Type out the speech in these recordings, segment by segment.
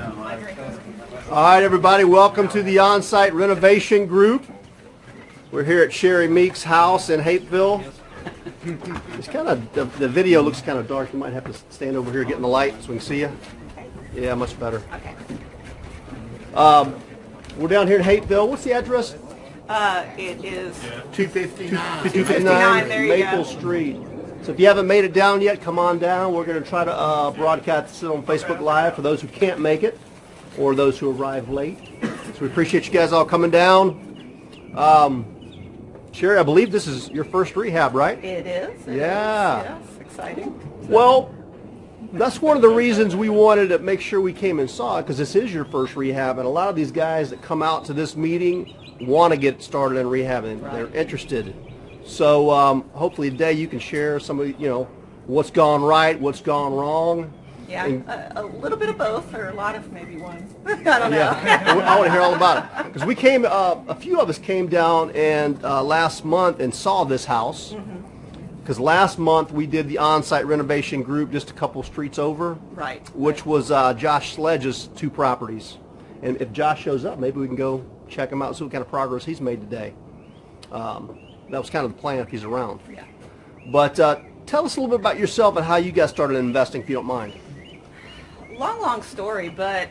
All right, everybody, welcome to the Onsite Renovation Group. We're here at Sherry Meek's house in Hapeville. It's kind of, the video looks kind of dark. You might have to stand over here getting the light so we can see you. Yeah, much better. Okay. We're down here in Hapeville. What's the address? It is 259 Maple Street. So if you haven't made it down yet, come on down. We're going to try to broadcast it on Facebook Live for those who can't make it or those who arrive late. So we appreciate you guys all coming down. Sherry, I believe this is your first rehab, right? It is. Yeah. Yes, exciting. Well, that's one of the reasons we wanted to make sure we came and saw it, because this is your first rehab, and a lot of these guys that come out to this meeting want to get started in rehabbing. Right. They're interested. So hopefully today you can share some of, what's gone right, what's gone wrong. Yeah, a little bit of both, or a lot of maybe one. I don't know. Yeah, I want to hear all about it. Because we came, a few of us came down and last month and saw this house. Because last month we did the Onsite Renovation Group just a couple streets over. Right. Which was Josh Sledge's 2 properties. And if Josh shows up, maybe we can go check him out and see what kind of progress he's made today. That was kind of the plan if he's around. Yeah. But tell us a little bit about yourself and how you got started investing, if you don't mind. Long story, but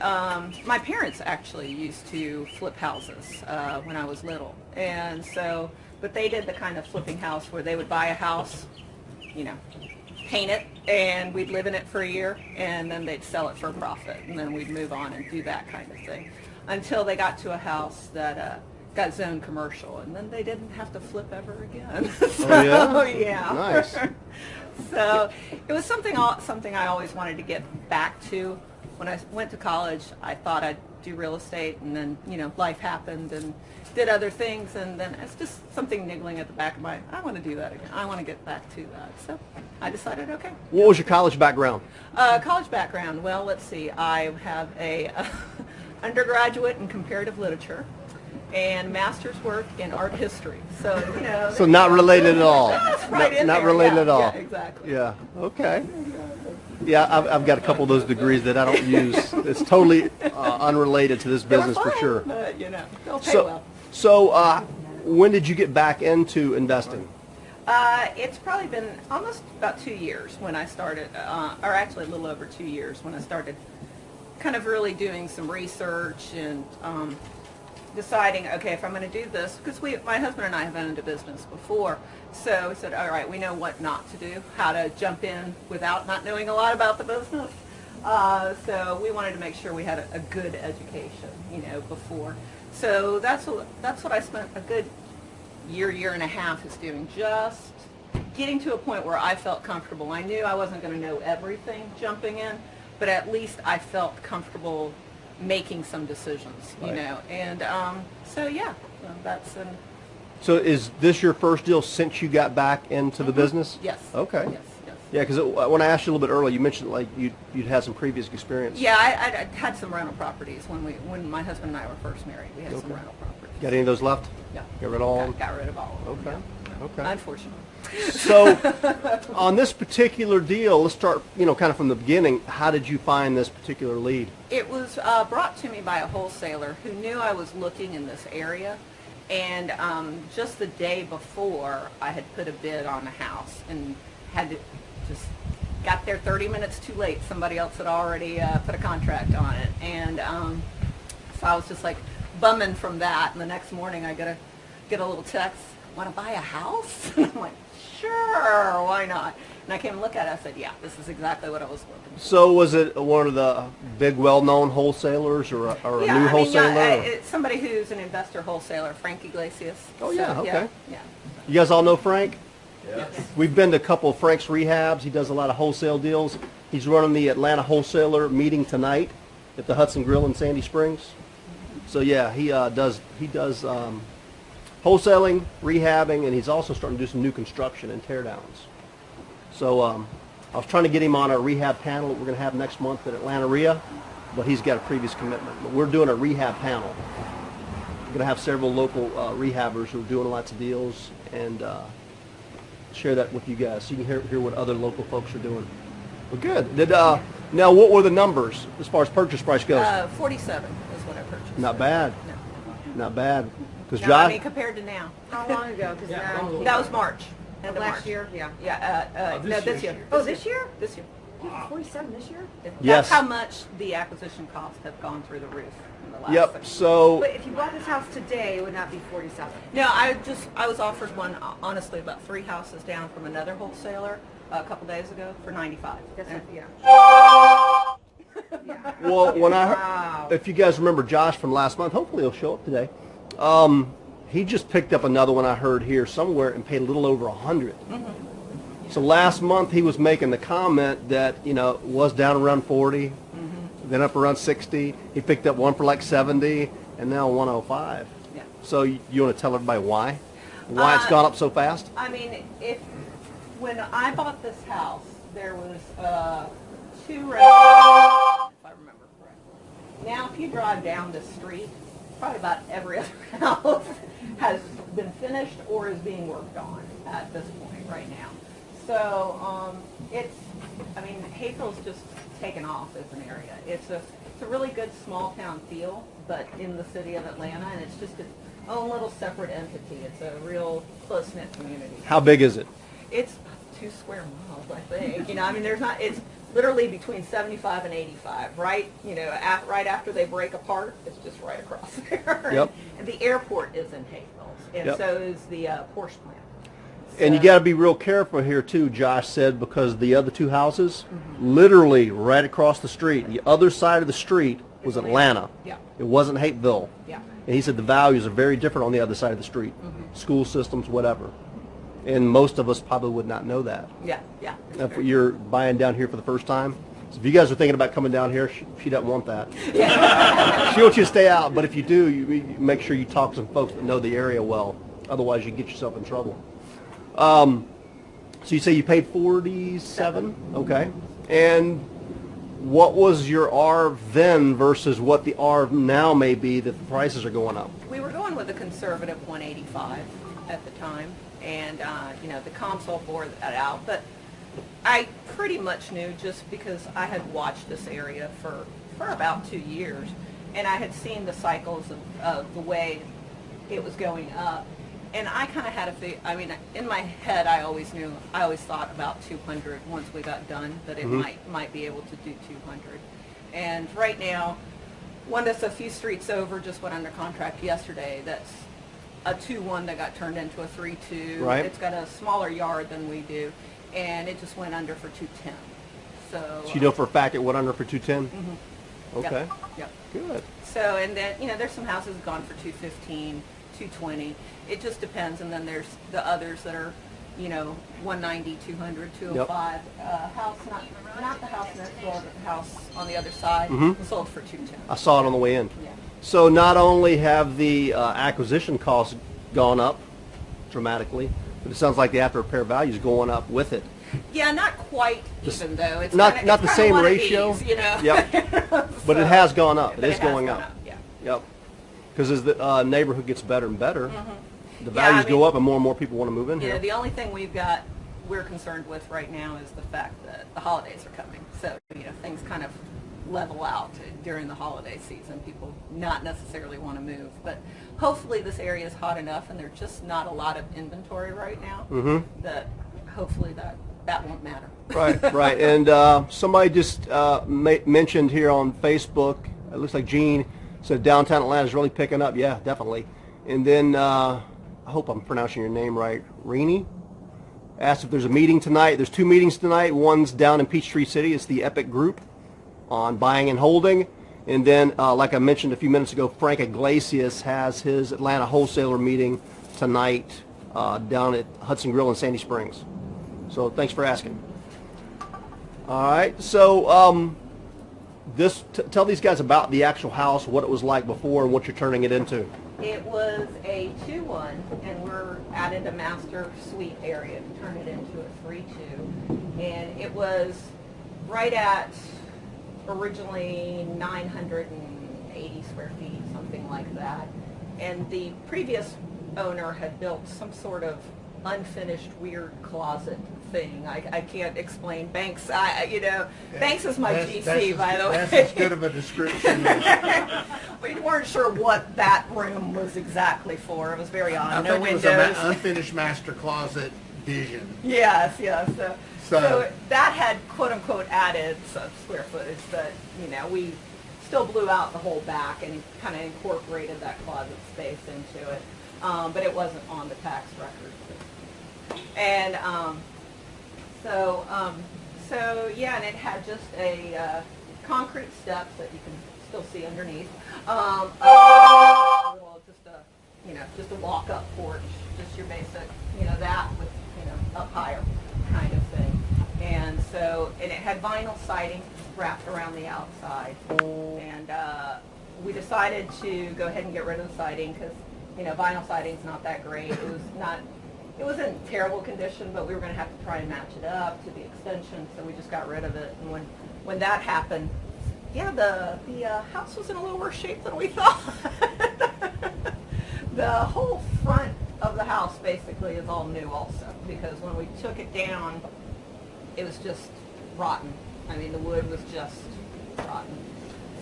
my parents actually used to flip houses when I was little. And so, but they did the kind of flipping house where they would buy a house, paint it, and we'd live in it for a year, and then they'd sell it for a profit, and then we'd move on and do that kind of thing. Until they got to a house that got zoned commercial, and then they didn't have to flip ever again. So, oh, yeah? Yeah. Nice. So it was something I always wanted to get back to. When I went to college, I thought I'd do real estate, and then life happened and did other things, and then it's just something niggling at the back of my. I want to do that again. I want to get back to that. So I decided, okay. What was your college background? College background. Well, let's see. I have a undergraduate in comparative literature and master's work in art history. So, So not related at all. That's right in Not there. related at all. Yeah, exactly. Yeah, okay. Yeah, I've got a couple of those degrees that I don't use. It's totally unrelated to this business for sure. But, they'll pay well. So when did you get back into investing? It's probably been almost about 2 years when I started, or actually a little over 2 years when I started kind of really doing some research and deciding, okay, if I'm going to do this, because my husband and I have owned a business before, so we said, all right, we know what not to do, how to jump in without not knowing a lot about the business. So we wanted to make sure we had a good education, before. So that's what I spent a good year and a half is doing, just getting to a point where I felt comfortable. I knew I wasn't going to know everything jumping in, but at least I felt comfortable making some decisions, and so yeah, that's an. So is this your first deal since you got back into the business? Yes. Okay. Yes. Yeah, because when I asked you a little bit earlier, you mentioned like you'd had some previous experience. Yeah, I had some rental properties when my husband and I were first married. We had some rental properties. Got any of those left? Yeah. Got rid of all of them? Got rid of all of them. Okay. Yeah. Okay. Unfortunately. So on this particular deal, let's start, kind of from the beginning. How did you find this particular lead? It was brought to me by a wholesaler who knew I was looking in this area, and just the day before I had put a bid on a house and had to just got there 30 minutes too late. Somebody else had already put a contract on it, and so I was just like bumming from that. And the next morning I get a little text, want to buy a house? And I'm like, sure, why not? And I came and looked at it. I said, yeah, this is exactly what I was looking for. So was it one of the big, well-known wholesalers or a new wholesaler? It's somebody who's an investor wholesaler, Frank Iglesias. Oh, yeah, so, okay. Yeah. You guys all know Frank? Yes. We've been to a couple of Frank's rehabs. He does a lot of wholesale deals. He's running the Atlanta wholesaler meeting tonight at the Hudson Grill in Sandy Springs. So yeah, he does wholesaling, rehabbing, and he's also starting to do some new construction and teardowns. So I was trying to get him on a rehab panel that we're going to have next month at Atlanta REIA, but he's got a previous commitment. But we're doing a rehab panel. We're going to have several local rehabbers who are doing lots of deals, and share that with you guys so you can hear what other local folks are doing. Well, good. Now, what were the numbers as far as purchase price goes? 47 is what I purchased. Not bad. No. Not bad. Because No, I Josh, mean compared to now. How long ago? Because now That was March. End of last March. year. Yeah. Yeah. No, this year. Oh, this year? This year. 47 this year. Yes. That's how much the acquisition costs have gone through the roof in the last yep. 6 So But if you bought this house today, it would not be 47. No, I was offered one, honestly, about 3 houses down from another wholesaler a couple days ago for 95. That's And- yeah. Yeah. well, when Wow. if you guys remember Josh from last month, hopefully he'll show up today. He just picked up another one I heard here somewhere and paid a little over 100. So last month he was making the comment that it was down around 40, then up around 60. He picked up one for like 70, and now 105. Yeah. So you want to tell everybody why? Why it's gone up so fast? I mean, when I bought this house, there was 2 rentals, if I remember correctly. Now, if you drive down the street, probably about every other house has been finished or is being worked on at this point right now. So Hapeville's just taken off as an area. It's a really good small town feel, but in the city of Atlanta, and it's just its own little separate entity. It's a real close-knit community. How big is it? It's 2 square miles, I think. It's literally between 75 and 85, right? Right after they break apart, it's just right across there. Yep. And the airport is in Hapeville, and Yep. so is the porch plant. And you got to be real careful here too, Josh said, because the other 2 houses, literally right across the street, the other side of the street was Atlanta. Yeah. It wasn't Hapeville. Yeah. And he said the values are very different on the other side of the street. School systems, whatever. And most of us probably would not know that. Yeah, yeah. If you're buying down here for the first time. So if you guys are thinking about coming down here, she doesn't want that. She wants you to stay out, but if you do, you make sure you talk to some folks that know the area well. Otherwise, you get yourself in trouble. So you say you paid 47? Okay. And what was your ARV then versus what the ARV now may be that the prices are going up? We were going with a conservative 185 at the time, and the comps all bore that out. But I pretty much knew, just because I had watched this area for about 2 years, and I had seen the cycles of the way it was going up. And I kind of had in my head, I always thought about 200 once we got done, that it might be able to do 200. And right now, one that's a few streets over just went under contract yesterday. That's a 2-1 that got turned into a 3-2. Right. It's got a smaller yard than we do, and it just went under for 210. So you know for a fact it went under for 210? Okay. Yep. Good. So, and then, there's some houses gone for 215, 220. It just depends. And then there's the others that are, 190, 200, 205. House, not the house next door, but the house on the other side was sold for 210. I saw it on the way in. Yeah. So not only have the acquisition costs gone up dramatically, but it sounds like the after repair value is going up with it. Yeah, not quite even though. It's Not kinda, the it's same kinda one of ratio. these, Yep. But it has gone up. It But is going up. Yeah. Yep. Because as the neighborhood gets better and better, the Yeah, values go up and more people want to move in here. The only thing we're concerned with right now is the fact that the holidays are coming. So, things kind of level out during the holiday season. People not necessarily want to move. But hopefully this area is hot enough and there's just not a lot of inventory right now that hopefully that won't matter. Right. And somebody just mentioned here on Facebook, it looks like Gene said downtown Atlanta is really picking up. Yeah, definitely. And then I hope I'm pronouncing your name right. Rini asked if there's a meeting tonight. There's 2 meetings tonight. One's down in Peachtree City. It's the Epic Group on buying and holding. And then, like I mentioned a few minutes ago, Frank Iglesias has his Atlanta wholesaler meeting tonight down at Hudson Grill in Sandy Springs. So thanks for asking. All right. So tell these guys about the actual house, what it was like before, and what you're turning it into. It was a 2-1, and we're added a master suite area to turn it into a 3-2. And it was right at originally 980 square feet, something like that. And the previous owner had built some sort of unfinished weird closet thing. I can't explain. Banks, Banks is my GC, that's by the way. That's as good of a description. We weren't sure what that room was exactly for. It was very I odd. No think it was windows. an unfinished master closet vision. Yes. So that had quote unquote added some square footage, but we still blew out the whole back and kind of incorporated that closet space into it. But it wasn't on the tax record. And and it had just a concrete steps that you can still see underneath. Just a walk-up porch, just your basic, that with, up higher kind of thing. And it had vinyl siding wrapped around the outside. And we decided to go ahead and get rid of the siding because, vinyl siding's not that great. It was in terrible condition, but we were going to have to try and match it up to the extension, so we just got rid of it. And when that happened, the house was in a little worse shape than we thought. The whole front of the house basically is all new also, because when we took it down, it was just rotten. I mean, the wood was just rotten.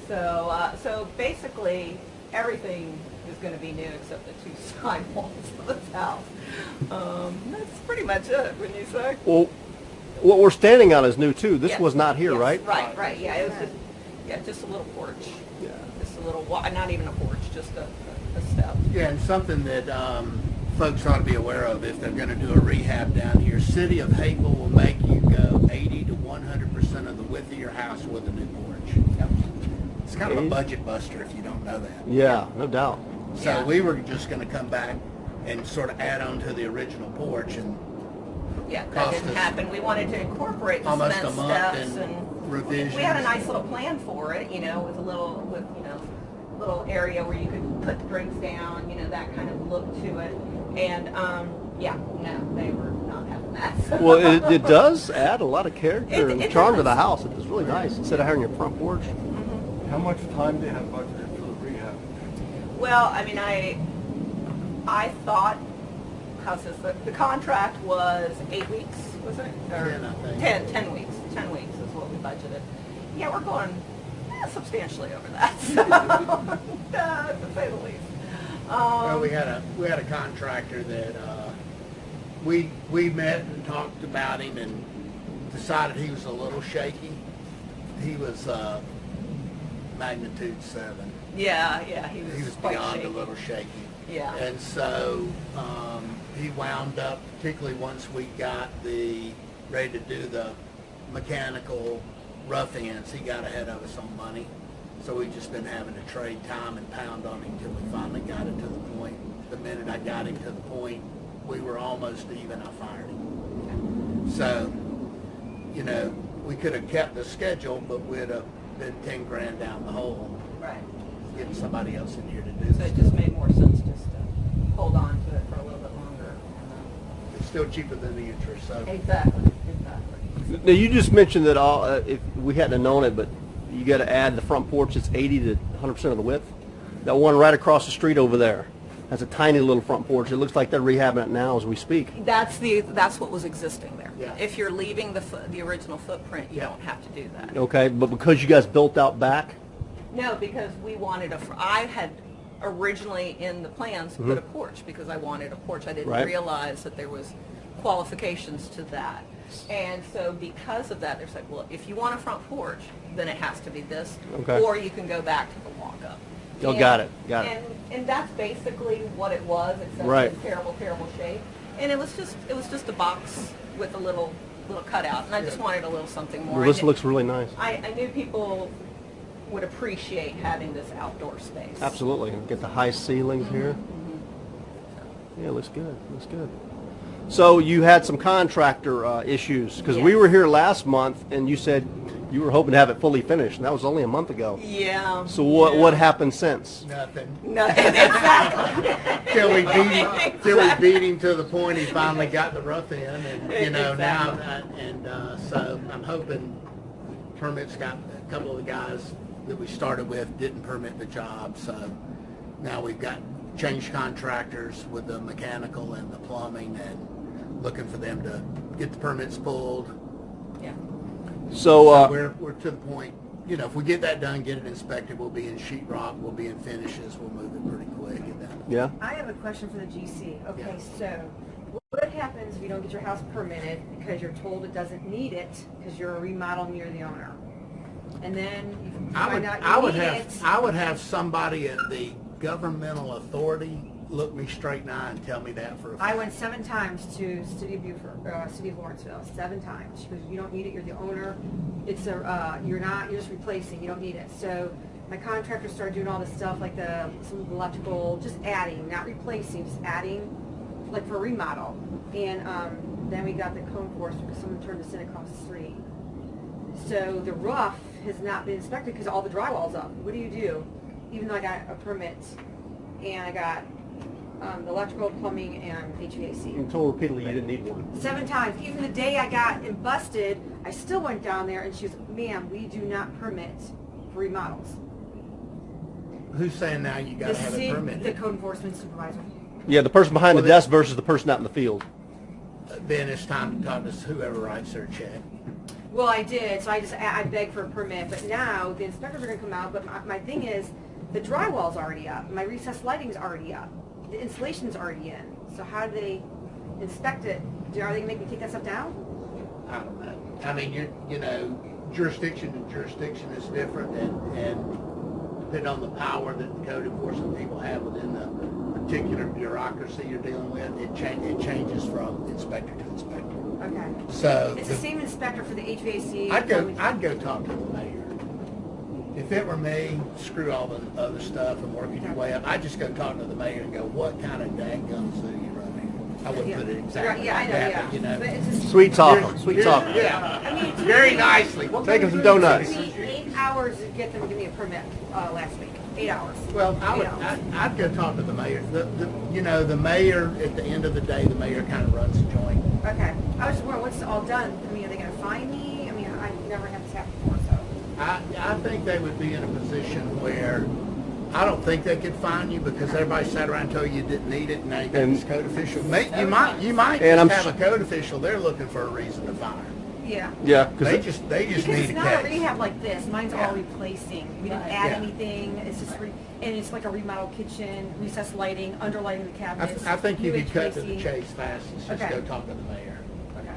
So basically, everything is going to be new except the two side walls of this house. That's pretty much it, wouldn't you say? Well, what we're standing on is new too. This Yes. was not here, Yes, right? Right. Yeah, it was just a little porch. Yeah. Just a little, not even a porch, just a step. Yeah, and something that folks ought to be aware of if they're going to do a rehab down here. City of Hapeville will make you go 80 to 100% of the width of your house with a new porch. Yep. It's kind of a budget buster if you don't know that. Yeah, no doubt. So Yeah. we were just going to come back and sort of add on to the original porch, and Yeah, that cost didn't us happen. We wanted to incorporate the almost cement a month steps in and revisions. we had a nice little plan for it, with a little area where you could put the drinks down, that kind of look to it. And no, they were not having that. So. Well, it does add a lot of character and It charm to does. the house. It is really nice instead of having your front porch. How much time do you have budgeted for the rehab? Well, I mean, I thought, the contract was 8 weeks, was it? Or 10, I think. 10 weeks. 10 weeks is what we budgeted. Yeah, we're going substantially over that, so, to say the least. Well, we had a contractor that we met and talked about him and decided he was a little shaky. He was magnitude 7. Yeah, he He was quite beyond shaky. a little shaky. Yeah. And so he wound up, particularly once we got ready to do the mechanical rough ends, he got ahead of us on money. So we've just been having to trade time and pound on him until we finally got it to the point. The minute I got him to the point, we were almost even, I fired him. So, we could have kept the schedule, but we'd have been 10 grand down the hole Right. getting somebody else in here to do So this. it just made more sense just to hold on to it for a little bit longer. It's still cheaper than the interest, so. Exactly. Now, you just mentioned that if we hadn't have known it, but you got to add the front porch. It's 80 to 100% of the width. That one right across the street over there has a tiny little front porch. It looks like they're rehabbing it now as we speak. That's what was existing there. Yeah. If you're leaving the original footprint, you don't have to do that. Okay, but because you guys built out back, No, because we wanted I had originally in the plans put a porch because I wanted a porch. I didn't Right. realize that there was qualifications to that. And so because of that, they're like, well, if you want a front porch, then it has to be this, Okay. or you can go back to the walk-up. Oh, got it. And that's basically what it was, except Right. in terrible shape. And it was just a box with a little cutout, and I just wanted a little something more. well, this looks really nice. I knew people would appreciate having this outdoor space. Absolutely. Get the high ceilings here. Yeah, looks good. Looks good. So you had some contractor issues because we Yes. were here last month, and you said you were hoping to have it fully finished, and that was only a month ago. Yeah. So what happened since? Nothing. No, exactly. Till we beat him to the point he finally got the rough in, and now so I'm hoping permits got a couple of the guys that we started with didn't permit the job, so now we've got changed contractors with the mechanical and the plumbing, and looking for them to get the permits pulled. Yeah. So, We're to the point, you know, if we get that done, get it inspected, we'll be in sheetrock, we'll be in finishes, we'll move it pretty quick. And then, yeah. I have a question for the GC. Okay, Yeah. so what happens if you don't get your house permitted because you're told it doesn't need it because you're a remodel and you're the owner? And then you find out you need it. I would have somebody at the governmental authority look me straight in the eye and tell me that for a fact. I went 7 times to City of Beaufort, City of Lawrenceville, 7 times. She goes, you don't need it, you're the owner. It's you're just replacing, you don't need it. So my contractor started doing all this stuff like some electrical, just adding, not replacing, just adding, like for a remodel. And then we got the code enforcement because someone turned this in across the street. So the roof has not been inspected because all the drywall's up. What do you do? Even though I got a permit and I got the electrical, plumbing, and HVAC. You told repeatedly you didn't need one. 7 times. Even the day I got busted, I still went down there and she was, ma'am, we do not permit for remodels. Who's saying now you got to have it permitted? The code enforcement supervisor. Yeah, the person behind Well, the desk versus the person out in the field. Then it's time to talk to whoever writes their check. Well, I did, so I begged for a permit, but now the inspectors are going to come out, but my thing is, the drywall's already up, my recessed lighting's already up, the insulation's already in, so how do they inspect it? Are they going to make me take that stuff down? I don't know. I mean, you know, jurisdiction to jurisdiction is different, and depending on the power that the code enforcement people have within the particular bureaucracy you're dealing with, it changes from inspector to inspector. Okay. So It's the same inspector for the HVAC. I'd go talk to the mayor. If it were me, screw all the other stuff and working your way up. I'd just go talk to the mayor and go, what kind of dadgum zoo you running? I wouldn't put it exactly Yeah, I like know, that, yeah. but you know. But it's just, Sweet talking, sweet Here's- talking. Yeah, I mean, it took very me- nicely. Take him some donuts. It took me 8 hours to get them to give me a permit last week. 8 hours. Well, You know. I'd go talk to the mayor. You know, the mayor, at the end of the day, the mayor kind of runs the joint. Okay. I was just wondering, once it's all done, I mean, are they going to fine me? I mean, I never had this happen before, so. I think they would be in a position where I don't think they could fine you because everybody sat around and told you didn't need it, and now you got this code official. You might And just have a code official. They're looking for a reason to fire. Yeah. Yeah, They because just Because need it's a not a case. rehab like this. Mine's Yeah. all replacing. We didn't add Yeah. anything. It's just, and it's like a remodel kitchen, recessed lighting, underlighting the cabinets. I think you new could cut to the HVAC. chase fast and just Okay. go talk to the mayor. Okay.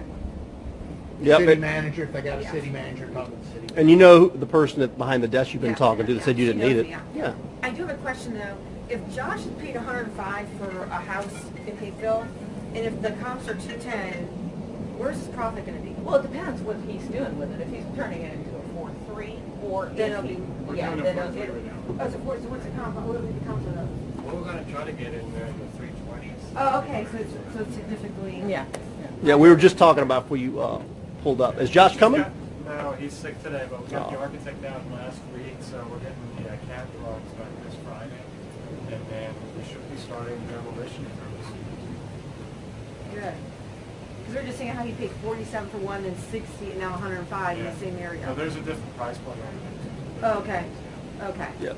Yep, City it- manager, if they got a Yeah. city manager, talk to the city manager. and you know the person that behind the desk you've been Yeah. talking to that said you She didn't need knows it. me, Yeah. I do have a question though. If Josh had paid $105 for a house in Hapeville, and if the comps are 210, where's his profit going to be? Well, it depends what he's doing with it. If he's turning it into a 4.3 or Then if it'll he, be- yeah, then it'll, it, Oh, so what's the comp? What would be the comp for those? Well, we're gonna try to get in there in the 320s. Oh, okay. So it's significantly. yeah. Yeah, we were just talking about before you pulled up. Is Josh coming? No, he's sick today, but we got the Oh. architect out last week, so we're getting the cat drawings back this Friday. And then we should be starting demolition first. Good. Because we're just saying how you paid 47 for one, then 60, and now 105 in the same area. So there's a different price point on it. Oh, okay. Okay. Yep.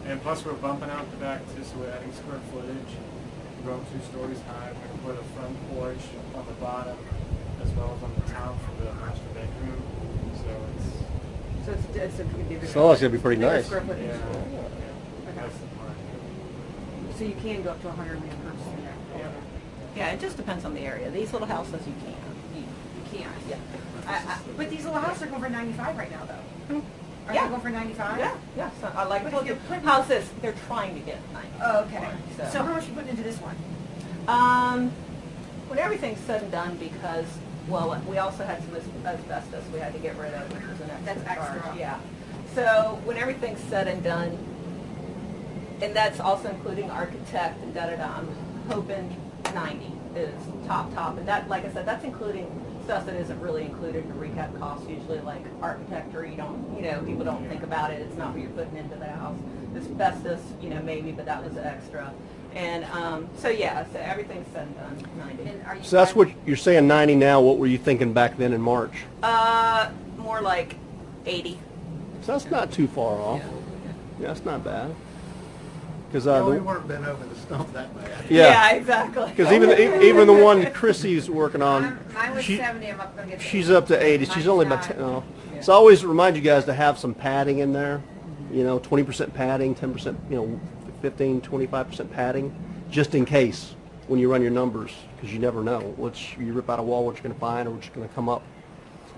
And plus we're bumping out the back too, so we're adding square footage. We're going 2 stories high. We're gonna put a front porch on the bottom as well as on the top for the master bedroom. So So it's a bigger. So it's gonna be pretty bigger nice. Square it's, footage. yeah, that's the part. So you can go up to 100 million per person. Yeah, it just depends on the area. These little houses, you can't. You can't. Yeah. But these little houses are going for 95 right now, though. Are Yeah. they going for 95? Yeah, yeah. So I like But told if you, you're putting- houses, they're trying to get 90. Oh, okay. So- So how much are you putting into this one? When everything's said and done, because, well, we also had some asbestos we had to get rid of, which was an extra That's extra. charge. Yeah. So when everything's said and done, and that's also including architect and da-da-da, I'm hoping 90 is top. And that, like I said, that's including stuff that isn't really included in the rehab costs, usually like architecture, people don't think about it, it's not what you're putting into the house. Asbestos, maybe, but that was extra. And so everything's said and done, 90. And are you So that's what you're saying 90 now. What were you thinking back then in March? More like 80. So that's not too far off. Yeah, that's not bad. Because Yeah, we weren't bent over the stump that bad. yeah, exactly. because even the one Chrissy's working on, Mine was she, 70, I'm up gonna get to she's 80. up to 80. She's Mine's only about not. 10. Oh. So I always remind you guys to have some padding in there. You know, 20% padding, 10%, you know, 15, 25% padding, just in case when you run your numbers, because you never know which you rip out a wall, what you're going to find, or what's going to come up.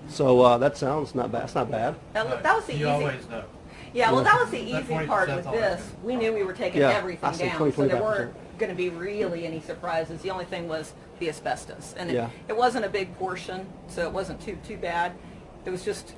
So that sounds not bad. It's not bad. That was the You easy. always know. Yeah, well, that was the That easy 20% part with all right. this. We knew we were taking Yeah, everything I say down, 20, so there 25%. weren't going to be really any surprises. The only thing was the asbestos, and Yeah. it wasn't a big portion, so it wasn't too bad. It was just,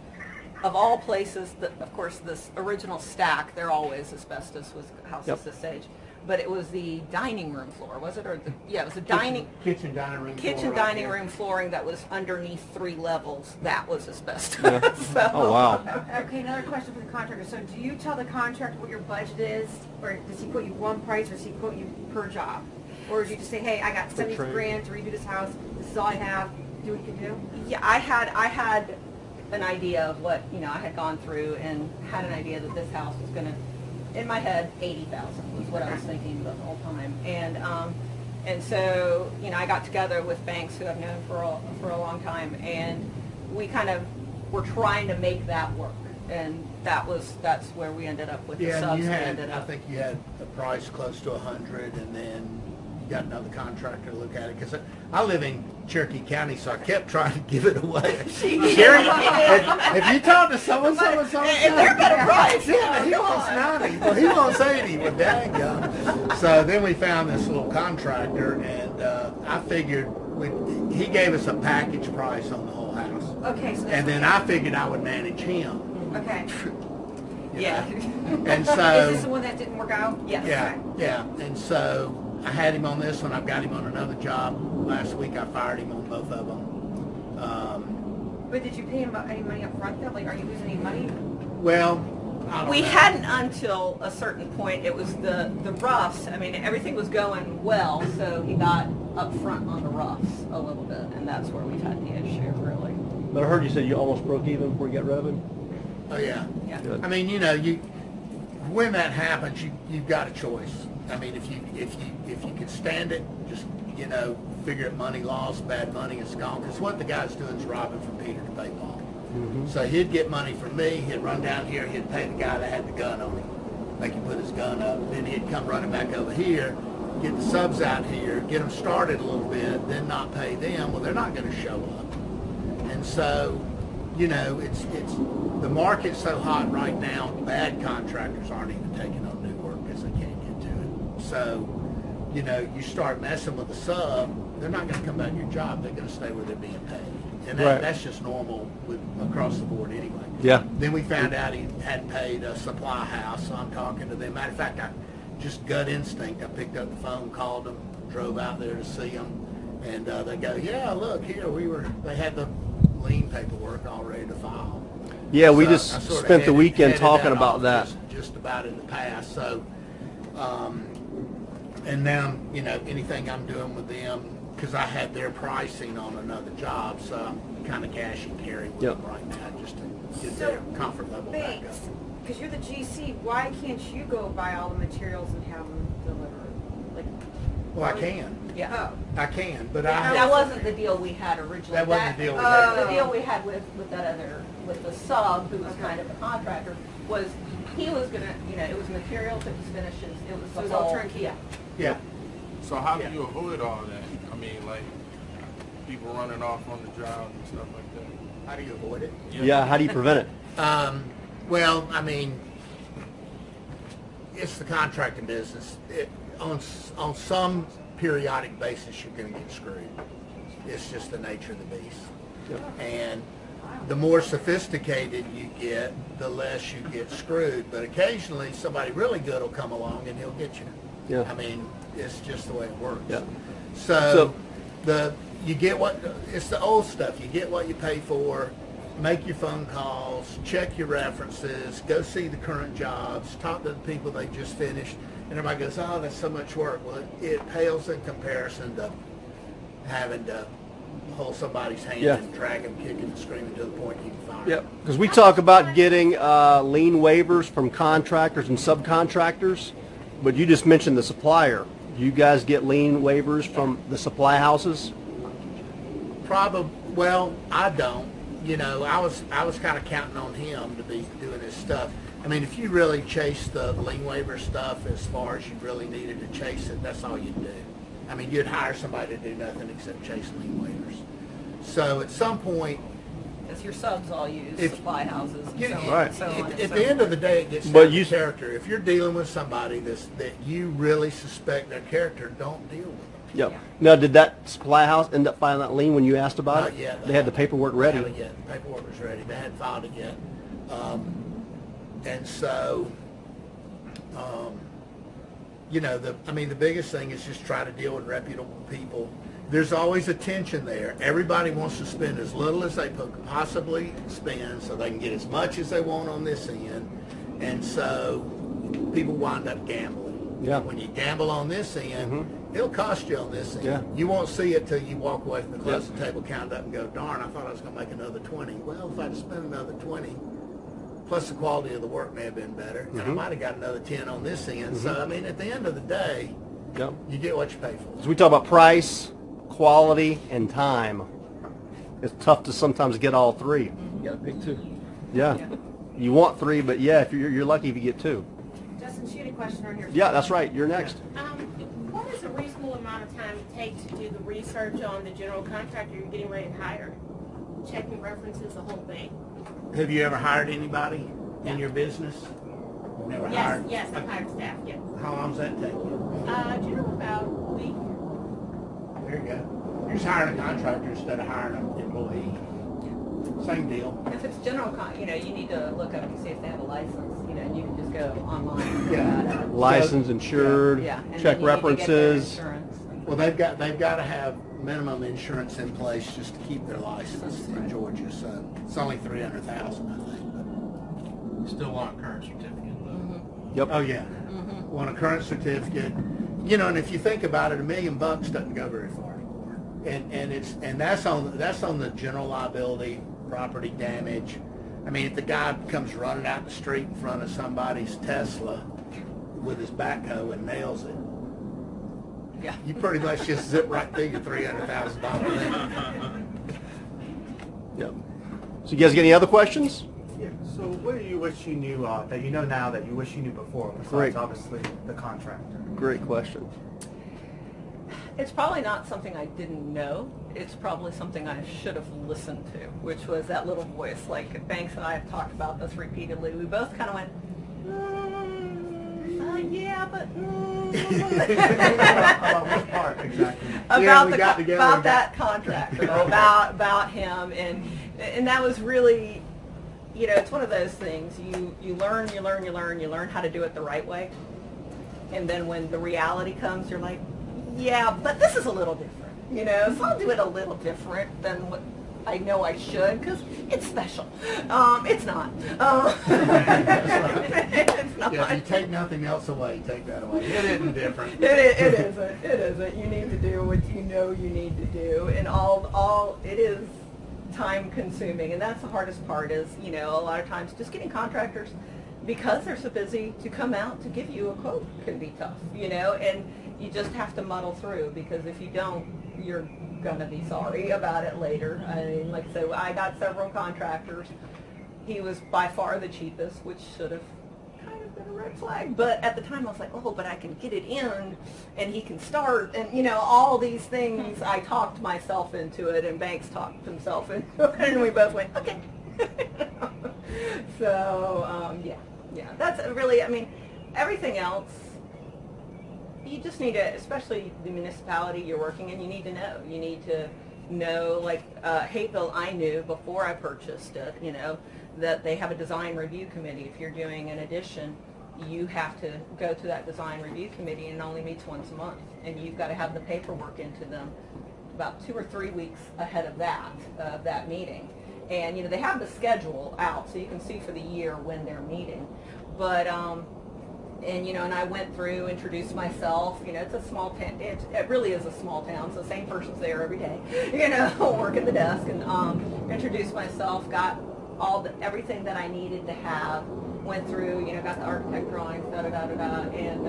of all places, of course, this original stack, there always asbestos was houses Yep. this age. But it was the dining room floor, was it? Or yeah, it was the dining Kitchen dining room. kitchen floor right dining there. room flooring that was underneath 3 levels. That was asbestos. Yeah. So- Oh wow. Okay, another question for the contractor. So do you tell the contractor what your budget is, or does he quote you one price, or does he quote you per job? Or do you just say, hey, I got 70 trade. grand to redo this house, this is all I have, do what you can do? Yeah, I had an idea of what, you know, I had gone through and had an idea that this house was gonna, in my head, 80,000 was what I was thinking the whole time. And so, you know, I got together with banks who I've known for a long time, and we kind of were trying to make that work. And that's where we ended up with the Yeah, subs. and you we had, ended I up. think you had a price close to 100, and then you got another contractor to look at it. Because I live in Cherokee County, so I kept trying to give it away. Sherry, have you talked to so-and-so and so-and-so? And they're better price. Yeah, he wants 90. Well, he wants 80. Well, daggum. So then we found this little contractor, and I figured he gave us a package price on the whole house. Okay, so And then I figured I would manage him. okay. you Yeah. know? And so... Is this the one that didn't work out? Yes. Yeah, yeah. And so I had him on this one. I've got him on another job. Last week I fired him on both of them. But did you pay him any money up front though? Like, are you losing any money? Well, I don't We know. hadn't until a certain point. It was the roughs. I mean, everything was going well, so he got up front on the roughs a little bit, and that's where we've had the issue, really. But I heard you said you almost broke even before you got rid of him. Oh yeah. Yeah. Good. I mean, you know, when that happens, you've got a choice. I mean, if you can stand it, just figure it, money lost, bad money is gone. Because what the guy's doing is robbing from Peter to pay Paul. Mm-hmm. So he'd get money from me, he'd run down here, he'd pay the guy that had the gun on him, make him put his gun up. Then he'd come running back over here, get the subs out here, get them started a little bit, then not pay them. Well, they're not going to show up. And so, it's the market's so hot right now, bad contractors aren't even taking on new work because they can't get to it. So, you start messing with the sub, they're not going to come back to your job. They're going to stay where they're being paid. And Right. that's just normal across the board anyway. Yeah. Then we found out he hadn't paid a supply house, so I'm talking to them. Matter of fact, I just gut instinct. I picked up the phone, called them, drove out there to see them, and they go, "Yeah, look here, they had the lien paperwork all ready to file." Yeah, we So just I sorta spent the weekend headed talking that about off that. just about in the past. So, and now anything I'm doing with them, because I had their pricing on another job, so I'm kind of cash and carry with Yep. them right now just to get So, their comfort level back up. Thanks. Because you're the GC, why can't you go buy all the materials and have them delivered? Like, Well, I can. Yeah. oh, I can, but That wasn't the deal we had originally. That wasn't the deal we had. The deal we had with the sub, who was kind of a contractor, was he was gonna, it was materials, it was finishes, it was So the it was all whole. turnkey. Yeah. yeah. So how Yeah. do you avoid all that? I mean, like people running off on the job and stuff like that. How do you avoid it? Yeah, how do you prevent it? Well, I mean, it's the contracting business. On some periodic basis, you're going to get screwed. It's just the nature of the beast. Yep. And the more sophisticated you get, the less you get screwed. But occasionally, somebody really good will come along and he'll get you. Yeah. I mean, it's just the way it works. Yeah. So you get it's the old stuff. You get what you pay for. Make your phone calls, check your references, go see the current jobs, talk to the people they just finished, and everybody goes, "Oh, that's so much work." Well, it pales in comparison to having to hold somebody's hand Yeah. and drag them, kicking and screaming to the point you can fire. Yep, because we talk about getting lien waivers from contractors and subcontractors. But you just mentioned the supplier. Do you guys get lien waivers from the supply houses? Probably, well, I don't. You know, I was kind of counting on him to be doing his stuff. I mean, if you really chase the lien waiver stuff as far as you really needed to chase it, that's all you'd do. I mean, you'd hire somebody to do nothing except chase lien waivers. So at some point, Because your subs all use supply houses and so on. Right. And so on and at so the end on. of the day, it gets But down you- to character. If you're dealing with somebody that you really suspect their character, don't deal with them. Yep. Now, did that supply house end up filing that lien when you asked about Not it? yet. They had the paperwork ready. Not yet. The paperwork was ready. They hadn't filed it yet. And so, you know, the biggest thing is just try to deal with reputable people. There's always a tension there. Everybody wants to spend as little as they possibly spend so they can get as much as they want on this end. And so people wind up gambling. Yeah. When you gamble on this end, it'll cost you on this end. Yeah. You won't see it till you walk away from the closing table, count up and go, darn, I thought I was going to make another 20. Well, if I'd spent another 20, plus the quality of the work may have been better, and I might have got another 10 on this end. So, I mean, at the end of the day, Yep. you get what you pay for. So we talk about price, quality, and time. It's tough to sometimes get all three. You got to pick two. Yeah. You want three, but yeah, if you're lucky if you get two. Justin, she had a question on here. Yeah, that's right. You're next. What is a reasonable amount of time it takes to do the research on the general contractor you're getting ready to hire? Checking references, the whole thing? Have you ever hired anybody in your business? Never hired? Yes, I've hired staff, yeah. How long does that take you? Generally about a week. There you go. You're just hiring a contractor instead of hiring an employee. Same deal. If it's general, you know, you need to look up and see if they have a license, you know, and you can just go online and figure Yeah. that out. License, insured, Yeah, and check then you need to get their references. insurance. Well, they've got to have minimum insurance in place just to keep their license in Georgia. So it's only $300,000, I think. You still want a current certificate though. Yep. Oh yeah, want a current certificate. You know, and if you think about it, $1 million doesn't go very far anymore. And that's on the general liability, property damage. I mean, if the guy comes running out the street in front of somebody's Tesla with his backhoe and nails it, Yeah. you pretty much just zip right through your $300,000 limit. Yep. So you guys get any other questions? Yeah, so what do you wish you knew that you know now that you wish you knew before, besides Great. obviously the contractor? Great question. It's probably not something I didn't know. It's probably something I should have listened to, which was that little voice. Like Banks and I have talked about this repeatedly. We both kind of went, yeah, but About which part exactly? about that contractor, about him, and that was really, you know, it's one of those things. You learn how to do it the right way, and then when the reality comes, you're like, yeah, but this is a little different, you know. So I'll do it a little different than what I know I should, because it's special. It's not. It's not. Yeah, if you take nothing else away, take that away. It isn't different. It isn't. It isn't. You need to do what you know you need to do, and all it is time consuming, and that's the hardest part. Is, you know, a lot of times just getting contractors, because they're so busy, to come out to give you a quote can be tough, you know, and you just have to muddle through, because if you don't, you're gonna be sorry about it later. I mean, like I said, I got several contractors. He was by far the cheapest, which should have kind of been a red flag. But at the time, I was like, oh, but I can get it in, and he can start, and you know, all these things. I talked myself into it, and Banks talked himself into it, and we both went, okay. So yeah, that's really. I mean, everything else, you just need to, especially the municipality you're working in, you need to know. You need to know, like Hapeville, I knew before I purchased it, you know, that they have a design review committee. If you're doing an addition, you have to go to that design review committee, and it only meets once a month. And you've got to have the paperwork into them about 2 or 3 weeks ahead of that meeting. And, you know, they have the schedule out, so you can see for the year when they're meeting. But, and, you know, and I went through, introduced myself. You know, it's a small town. It really is a small town, so the same person's there every day, you know, working the desk. And introduced myself, got everything that I needed to have, went through, you know, got the architect drawings, da-da-da-da-da, and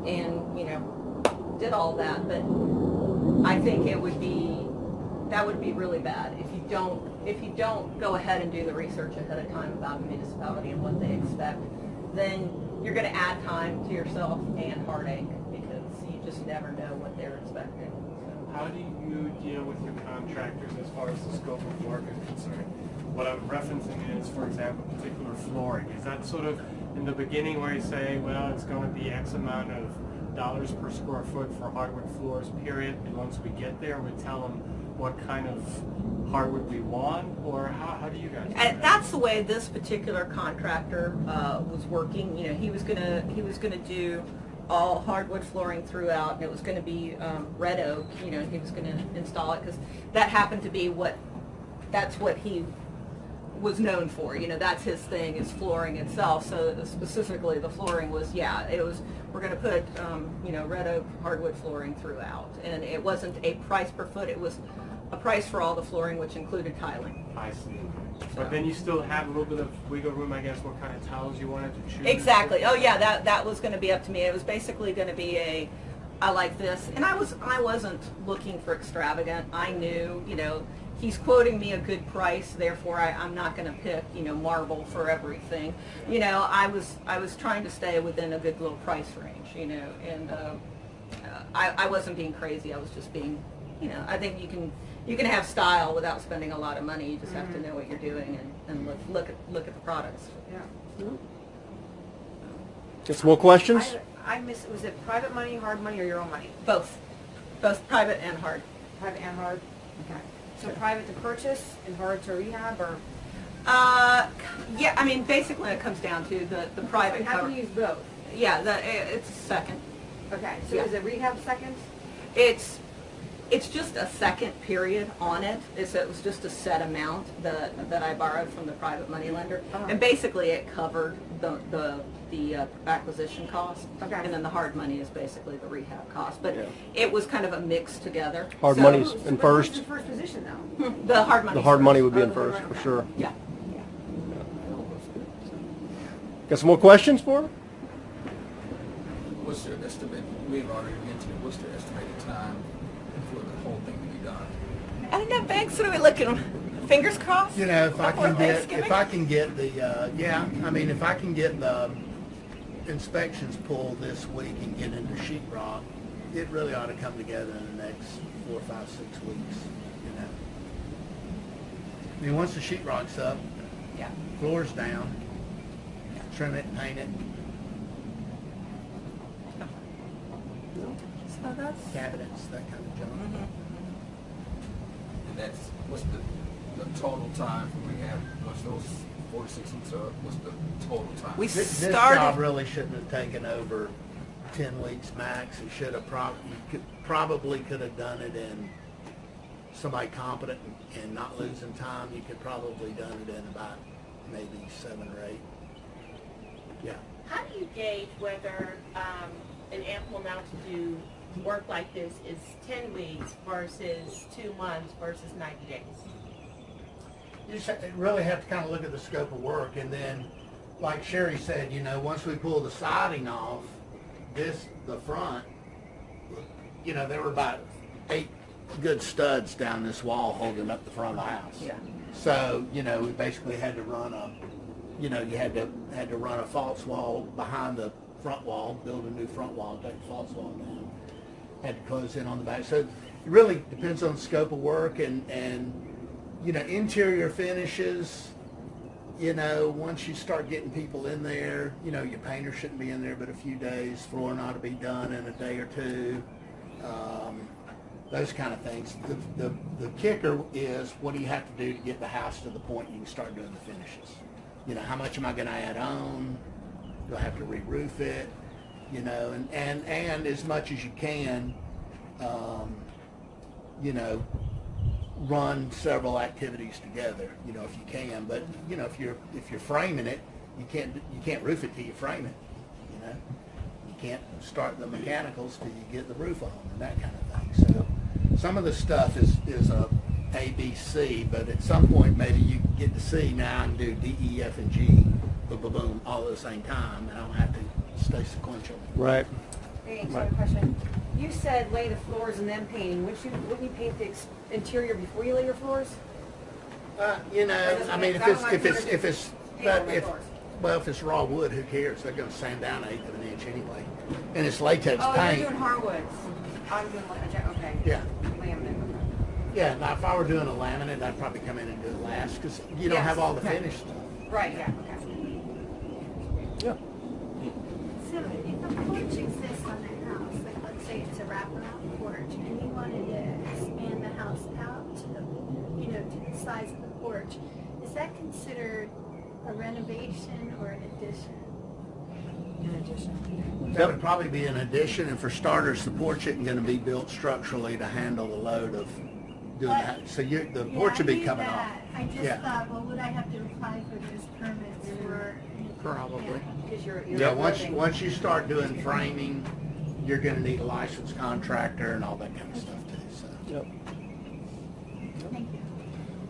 and, you know, did all that. But I think that would be really bad if you don't go ahead and do the research ahead of time about the municipality and what they expect. Then you're going to add time to yourself and heartache because you just never know what they're expecting. So. How do you deal with your contractors as far as the scope of work is concerned? What I'm referencing is, for example, particular flooring. Is that sort of in the beginning where you say, well, it's going to be X amount of dollars per square foot for hardwood floors, period, and once we get there, we tell them what kind of hardwood we want, or how do you guys do that? That's the way this particular contractor was working. You know, he was gonna do all hardwood flooring throughout, and it was going to be red oak. You know, he was going to install it because that happened to be that's what he was known for. You know, that's his thing, is flooring itself. So specifically the flooring was, we're going to put, you know, red oak hardwood flooring throughout. And it wasn't a price per foot, it was a price for all the flooring, which included tiling. I see. But then you still have a little bit of wiggle room, I guess, what kind of tiles you wanted to choose. Exactly. Oh yeah, that was going to be up to me. It was basically going to be I like this. And I wasn't looking for extravagant. I knew, you know, he's quoting me a good price, therefore I'm not going to pick, you know, marble for everything. You know, I was trying to stay within a good little price range, you know, and I wasn't being crazy. I was just being, you know, I think you can have style without spending a lot of money. You just have to know what you're doing and look at the products. Yeah. Get some more questions? I missed, was it private money, hard money, or your own money? Both private and hard. Private and hard? Okay. So private to purchase and hard to rehab, or? Yeah, I mean, basically it comes down to the private How cover. can you use both? Yeah, it's second. Okay, so Yeah. is it rehab second? It's just a second period on it. It was just a set amount that I borrowed from the private money lender, and basically it covered the acquisition cost. Okay. And then the hard money is basically the rehab cost. But it was kind of a mix together. Hard So- money's in Who's first. in first position though? The hard money. The hard money would be Oh, in the first, hard- for sure. Yeah. Got some more questions for him? What's their estimate? We've already mentioned it. What's their estimated time for the whole thing to be done? I don't know, Banks. What are we looking? Fingers crossed. You know, if I Before can get Thanksgiving? the inspections pulled this week and get into sheetrock, it really ought to come together in the next 4, 5, 6 weeks. You know, I mean, once the sheetrock's up, Yeah. floor's down, trim it, paint it, So that's. cabinets, that kind of junk. And that's, what's the total time for rehab? Once those 46 weeks are up, what's the total time? We This started. job really shouldn't have taken over 10 weeks max. It should have probably could have done it in somebody competent and not losing time. You could probably done it in about maybe 7 or 8. Yeah. How do you gauge whether an ample amount to do work like this is 10 weeks versus 2 months versus 90 days? You just really have to kind of look at the scope of work, and then, like Sherry said, you know, once we pull the siding off, the front, you know, there were about 8 good studs down this wall holding up the front of the house. Yeah. So, you know, we basically had to run you had to run a false wall behind the front wall, build a new front wall, take the false wall down. Had to close in on the back. So it really depends on the scope of work and you know, interior finishes, you know, once you start getting people in there, you know, your painter shouldn't be in there but a few days, flooring ought to be done in a day or 2, those kind of things. The kicker is, what do you have to do to get the house to the point you can start doing the finishes? You know, how much am I going to add on? Do I have to re-roof it? You know, and as much as you can, you know, run several activities together, you know, if you can. But you know, if you're framing it, you can't roof it till you frame it. You know, you can't start the mechanicals till you get the roof on and that kind of thing. So some of the stuff is A, B, C, but at some point maybe you get to C. Now I can do D, E, F, and G, boom, boom, boom, all at the same time, and I don't have to stay sequential. Right. Hey, so I have a question. You said lay the floors and then painting. Wouldn't you paint the interior before you lay your floors? You know, I mean, if it's raw wood, who cares? They're going to sand down 1/8 of an inch anyway, and it's latex Oh, paint. you're doing hardwoods. I'm doing okay. Yeah. Laminate. Yeah. Now, if I were doing a laminate, I'd probably come in and do it last because you don't Yes, have all the okay. finished stuff. Right. Yeah. Okay. Yeah. So if a porch exists on that house, like let's say it's a wraparound porch, and you wanted to expand the house out to to the size of the porch, is that considered a renovation or an addition? That would probably be an addition, and for starters, the porch isn't going to be built structurally to handle the load of doing that. So the porch would be coming off. I just Yeah. thought, well, would I have to apply for those permits for? Probably. Because you're Yeah, building. once you start doing framing, you're going to need a licensed contractor and all that kind of stuff too. So. Yep. Thank you.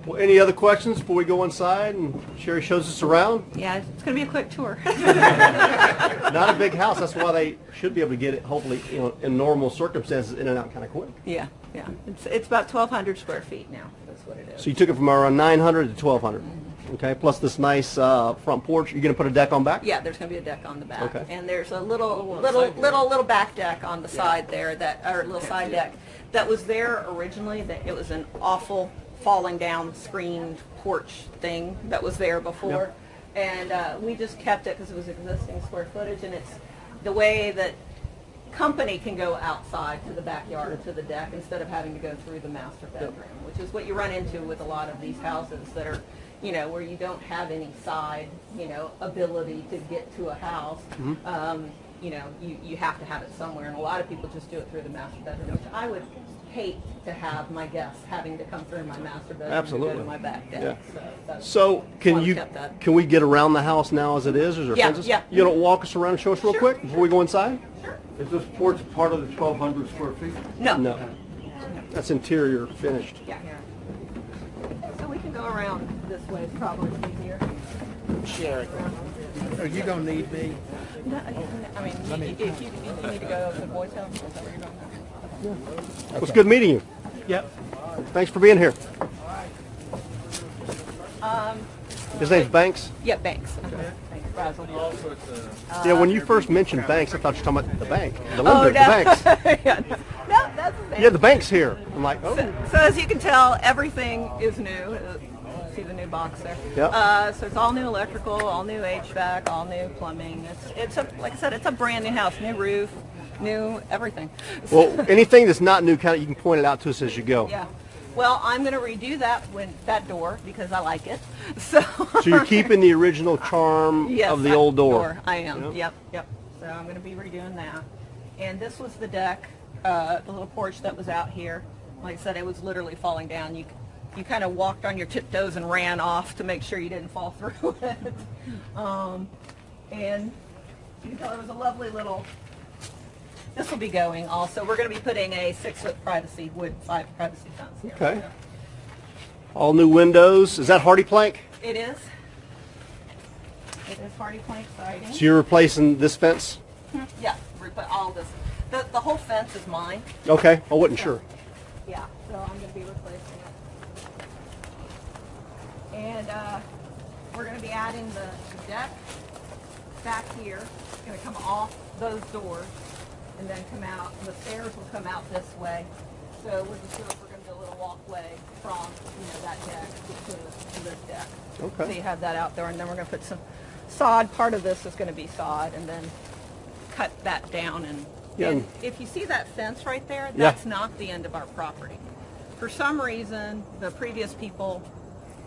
Well, any other questions before we go inside and Sherry shows us around? Yeah, it's going to be a quick tour. Not a big house. That's why they should be able to get it, hopefully, in normal circumstances, in and out kind of quick. Yeah, yeah. It's about 1,200 square feet now. That's what it is. So you took it from around 900 to 1,200. Okay, plus this nice front porch. You're going to put a deck on back? Yeah, there's going to be a deck on the back, Okay. and there's a little back deck on the side there, or little side deck that was there originally. That it was an awful falling down screened porch thing that was there before, and we just kept it because it was existing square footage, and it's the way that company can go outside to the backyard to the deck instead of having to go through the master bedroom, which is what you run into with a lot of these houses that are, where you don't have any side, ability to get to a house. You have to have it somewhere, and a lot of people just do it through the master bedroom, which I would hate to have my guests having to come through my master bedroom Absolutely. to go to my back deck. Yeah. that's So why we kept that. can we get around the house now as it is? Is there Yeah, fences? yeah. You don't walk us around and show us real quick before we go inside? Is this porch part of the 1,200 square feet? No. No. That's interior finished. Yeah. So we can go around this way. It's probably easier. Sherry, are you going to need me? No, I mean, if you need to go to the Boys' Home, is that where you're going now? Well, it's good meeting you. Yep. Thanks for being here. His name's Banks? Yeah, Banks. Thanks, Basil. Yeah, when you first mentioned Banks, I thought you were talking about the bank. The Oh, lender, no. the banks. Yeah, no, that's the Yeah, the bank's here. I'm like, oh. So as you can tell, everything is new. See the new box there? Yep. So it's all new electrical, all new HVAC, all new plumbing. It's like I said, it's a brand new house, new roof, new everything. Well, anything that's not new, you can point it out to us as you go. Yeah. Well, I'm going to redo that door because I like it. So you're keeping the original charm yes, of the old door. I am. Yep. So I'm going to be redoing that. And this was the deck, the little porch that was out here. Like I said, it was literally falling down. You kind of walked on your tiptoes and ran off to make sure you didn't fall through it. And you can tell it was a lovely little. This will be going also. We're going to be putting a 6-foot wood privacy fence here. Okay. All new windows. Is that hardy plank? It is. It is hardy plank siding. So you're replacing this fence? Yeah, we put all this. The whole fence is mine. Okay. I wasn't sure. Yeah, so I'm going to be replacing it. And we're going to be adding the deck back here. It's going to come off those doors and then come out. The stairs will come out this way. So we're just going to do a little walkway from that deck to this deck. Okay. So you have that out there, and then we're going to put some sod. Part of this is going to be sod, and then cut that down. And if you see that fence right there, that's not the end of our property. For some reason, the previous people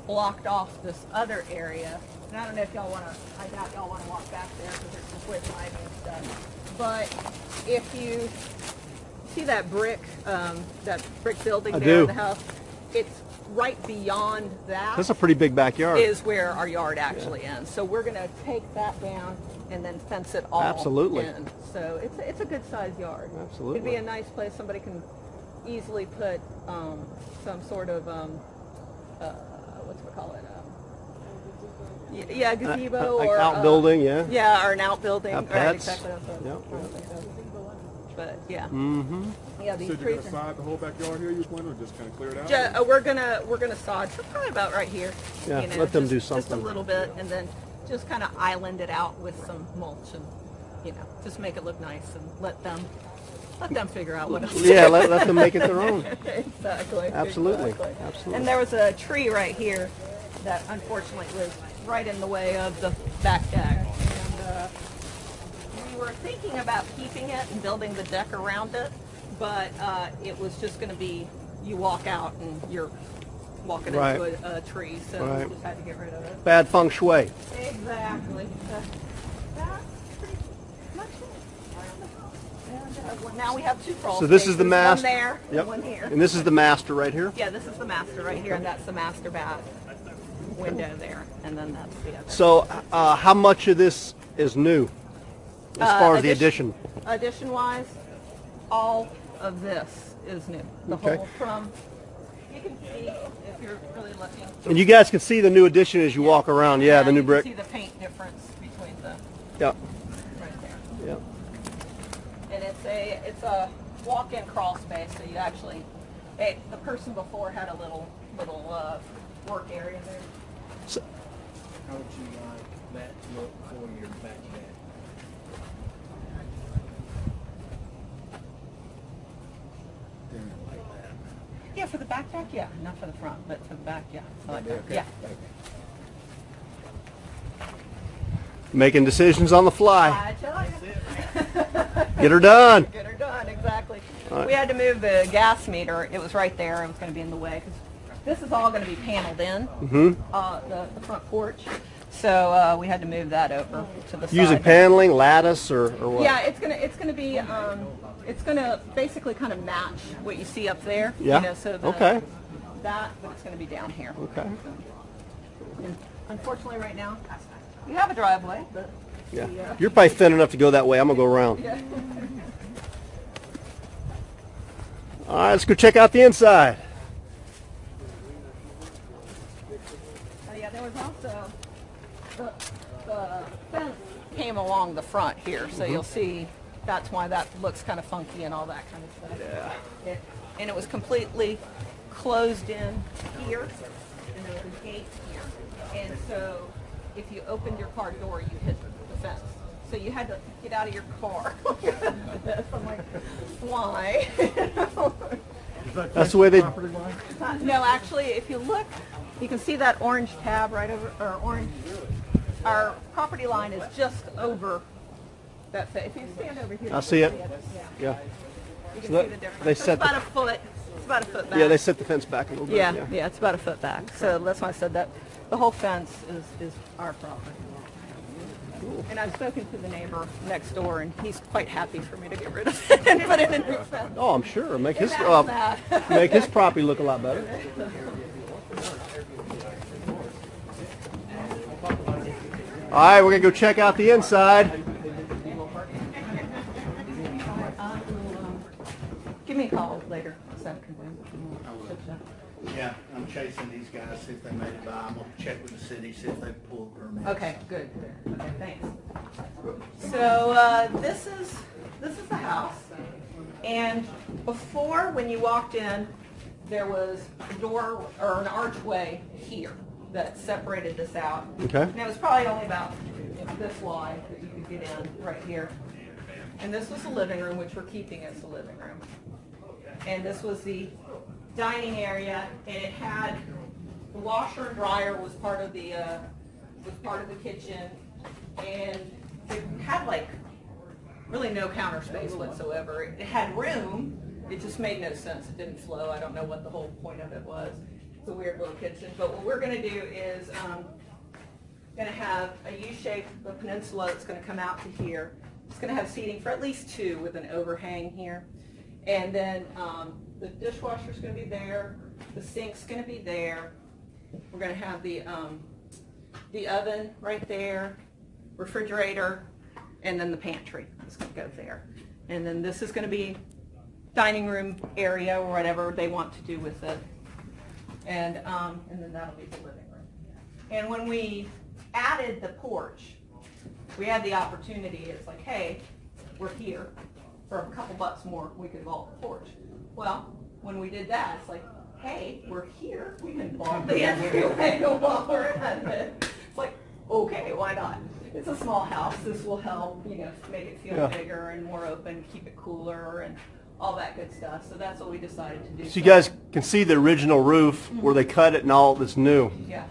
blocked off this other area. And I don't know if y'all want to, I doubt y'all want to walk back there because it's just with ivy and stuff. But if you see that brick building there in the house, it's right beyond that. That's a pretty big backyard. Is where our yard actually ends. So we're going to take that down and then fence it all in. So it's a good sized yard. Absolutely. It'd be a nice place. Somebody can easily put some sort of what's we call it? Gazebo, like or outbuilding, yeah. Yeah, or an outbuilding. Have Right, pets. exactly. That's what Yep. I think so. but yeah. Mm-hmm. Yeah, these So you're trees. gonna sod the whole backyard here, you planning, or just kind of clear it out? We're gonna sod probably about right here. Yeah, you know, let them do just a something. little bit, and then just kind of island it out with some mulch, and just make it look nice, and let them figure out what else. Yeah, let them make it their own. Exactly. Absolutely. Exactly. Absolutely. And there was a tree right here that unfortunately was right in the way of the back deck, and we were thinking about keeping it and building the deck around it, but it was just going to be you walk out and you're walking Right. into a tree, so Right. we just had to get rid of it. Bad feng shui. Exactly. That's pretty much it. And now we have two crawl So this is spaces, the master. one there Yep. and one here. And this is the master right here. Yeah, this is the master right here, and that's the master bath window there, and then that's the other. So how much of this is new as far as the addition? Addition-wise, all of this is new. The Okay. whole from, you can see if you're really looking. And you guys can see the new addition as you walk around. Yeah, the new brick. You can see the paint difference between the, Yep. right there. Yep. And it's a walk-in crawl space, so you actually, the person before had a little work area there. So, How would you like that to look for your back deck? Like that. Yeah, for the back deck, yeah, not for the front, but for the back, yeah. I like that. Okay. Yeah. making decisions on the fly. I tell you. Get her done. Get her done, exactly. All right. We had to move the gas meter. It was right there. It was going to be in the way because this is all going to be paneled in, the front porch. So we had to move that over to the side. Using paneling, lattice, or what? Yeah, it's gonna be it's gonna basically kind of match what you see up there. Yeah. You know, so Okay. But it's gonna be down here. Okay. And unfortunately, right now, you have a driveway, but Yeah. You're probably thin enough to go that way. I'm gonna go around. yeah. All right, let's go check out the inside. Yeah, there was also the fence came along the front here, so you'll see that's why that looks kind of funky and all that kind of stuff. Yeah. And it was completely closed in here, and there was a gate here. And so if you opened your car door, you hit the fence. So you had to get out of your car. I'm like, why? That's the way they. No, actually, if you look, you can see that orange tab right over, or orange. Our property line is just over that. If you stand over here, I see it. Yeah. Yeah. You can So see that- the difference. they It's set the- about a foot. It's about a foot back. Yeah, they set the fence back a little bit. Yeah, it's about a foot back. So that's why I said that the whole fence is our property. And I've spoken to the neighbor next door, and he's quite happy for me to get rid of it and put in a new fence. Oh, I'm sure. Make his Imagine that. make his property look a lot better. All right, we're gonna go check out the inside. Give me a call later this afternoon. Yeah, I'm chasing these guys, see if they made it by. I'm gonna check with the city, see if they pulled permits. Okay, good. Okay, thanks. So this is the house, and before, when you walked in, there was a door or an archway here that separated this out. Okay. And it was probably only about this wide that you could get in right here. And this was the living room, which we're keeping as the living room. And this was the dining area, and it had the washer and dryer was part of the kitchen, and it had like really no counter space whatsoever. It had room. It just made no sense. It didn't flow. I don't know what the whole point of it was. It's a weird little kitchen. But what we're going to do is going to have a U-shaped peninsula that's going to come out to here. It's going to have seating for at least two with an overhang here. And then the dishwasher's going to be there. The sink's going to be there. We're going to have the oven right there, refrigerator, and then the pantry is going to go there. And then this is going to be dining room area or whatever they want to do with it. And then that'll be the living room. And when we added the porch, we had the opportunity. It's like, hey, we're here. for a couple bucks more, we could vault the porch. Well, when we did that, it's like, hey, we're here, we can vault the entryway while we're at it. It's like, okay, why not? It's a small house. This will help, you know, make it feel bigger and more open, keep it cooler, and all that good stuff. So that's what we decided to do. So you guys can see the original roof where they cut it and all that's new. Yeah.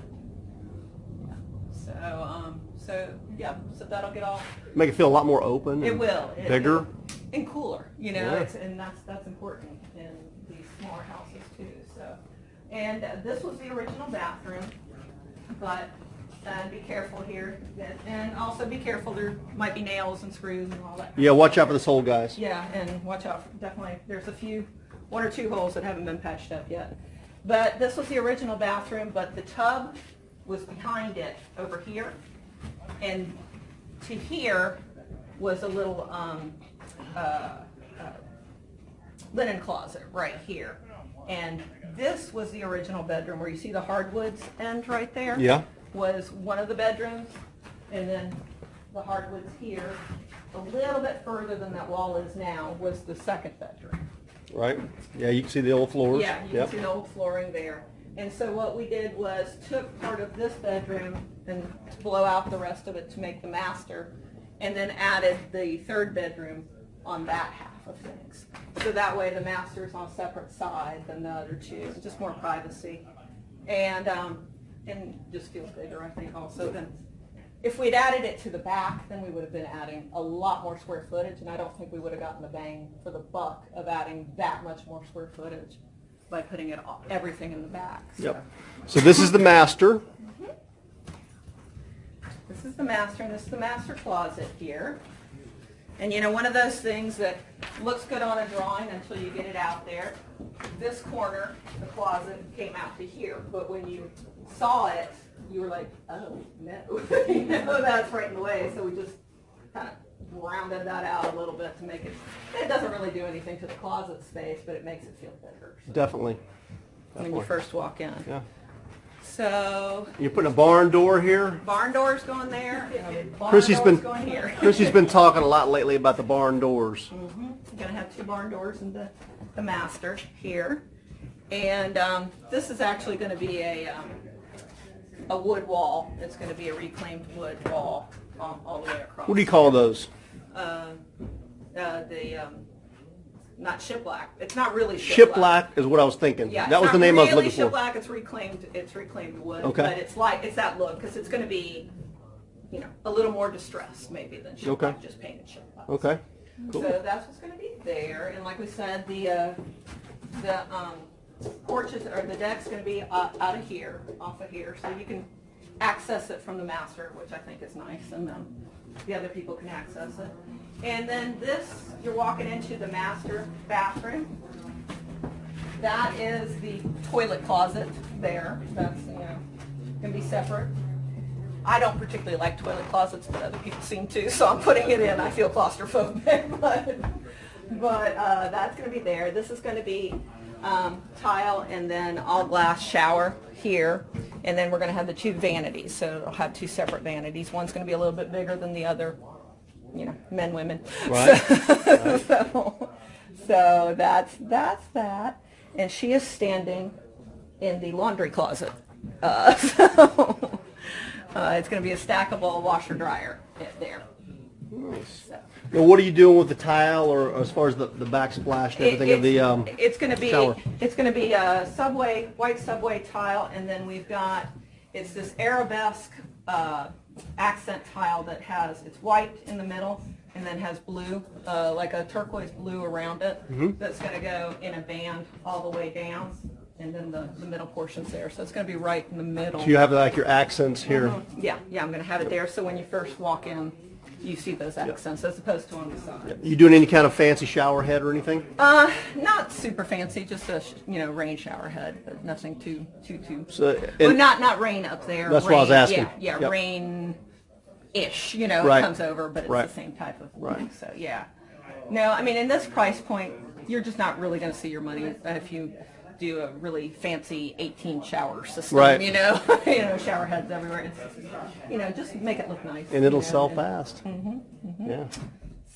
So that'll get all. Make it feel a lot more open. It will. Bigger. And cooler, you know, and that's important in these smaller houses too. So, and this was the original bathroom, but be careful here, and also be careful. There might be nails and screws and all that. Yeah, watch out for this hole, guys. Yeah, and watch out. Definitely, there's one or two holes that haven't been patched up yet. But this was the original bathroom, but the tub was behind it over here, and to here was a little linen closet right here. And this was the original bedroom where you see the hardwoods end right there. Yeah. Was one of the bedrooms, and then the hardwoods here, a little bit further than that wall is now, was the second bedroom. Right. Yeah, you can see the old floors. Yeah, you can see the old flooring there. And so what we did was took part of this bedroom and blow out the rest of it to make the master, and then added the third bedroom on that half of things. So that way the master's on a separate side than the other two. Just more privacy. And just feels bigger, I think, also. Then if we'd added it to the back, then we would have been adding a lot more square footage, and I don't think we would have gotten the bang for the buck of adding that much more square footage by putting everything in the back. So. Yep. So this is the master. This is the master, and this is the master closet here. And you know, one of those things that looks good on a drawing until you get it out there. This corner, the closet, came out to here, but when you saw it, you were like, oh, no. You know, that's right in the way. So we just kind of rounded that out a little bit to make it, it doesn't really do anything to the closet space, but it makes it feel bigger. So Definitely. when you first walk in. Yeah. So You're putting a barn door here. barn doors going there, barn Chrissy's doors been going here. Chrissy's been talking a lot lately about the barn doors. I'm going to have two barn doors in the master here. And this is actually going to be a wood wall. It's going to be a reclaimed wood wall all the way across. What do you call those? Not shiplack. It's not really Shiplack is what I was thinking. Yeah, that was the name I was looking for. Shiplack. It's reclaimed wood. Okay. But it's that look because it's going to be, you know, a little more distressed maybe than shiplack. Okay. Just painted shiplack. Okay. Cool. So that's what's going to be there. And like we said, the porches or the deck's going to be out of here, off of here, so you can access it from the master, which I think is nice, and the other people can access it. And then this, you're walking into the master bathroom. That is the toilet closet there. That's, you know, going to be separate. I don't particularly like toilet closets, but other people seem to, so I'm putting it in. I feel claustrophobic, but that's going to be there. This is going to be tile and then all glass shower here, and then we're going to have the two vanities, so it'll have two separate vanities. One's going to be a little bit bigger than the other, you know, men, women. Right. So that's that, and she is standing in the laundry closet. It's going to be a stackable washer dryer there. Nice. So. Now, what are you doing with the tile, or as far as the backsplash and everything of the it's going to be shower? It's going to be a white subway tile, and then we've got it's this arabesque accent tile that has it's white in the middle and then has blue, like a turquoise blue around it. That's going to go in a band all the way down, and then the middle portion's there. So it's going to be right in the middle. So you have like your accents here. Yeah, I'm going to have it there. So when you first walk in, you see those accents as opposed to on the side. You doing any kind of fancy shower head or anything? Not super fancy, just a rain shower head, but nothing too. So, well, not rain up there. That's rain, what I was asking. Yeah, Yep. rain-ish. Right. It comes over, but it's Right. the same type of thing. Right. So yeah. No, I mean in this price point, you're just not really going to see your money if you do a really fancy 18 shower system. Right. Shower heads everywhere. It's just make it look nice. And it'll sell fast. Mm-hmm. Yeah.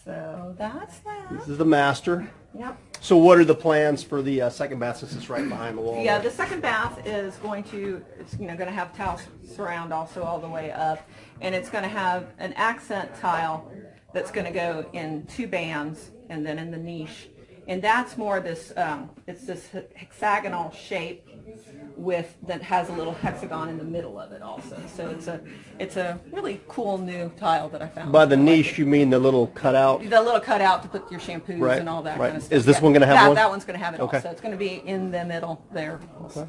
So that's that. This is the master. Yep. So what are the plans for the second bath since it's right behind the wall? Yeah, the second bath is going to, it's going to have tile surround also all the way up, and it's going to have an accent tile that's going to go in 2 bands and then in the niche, and that's more this. It's this hexagonal shape that has a little hexagon in the middle of it also. So it's a really cool new tile that I found. By the niche, you mean the little cutout? The little cutout to put your shampoos and all that kind of stuff. Is this one going to have one? That one's going to have it Okay. also. It's going to be in the middle there. Okay.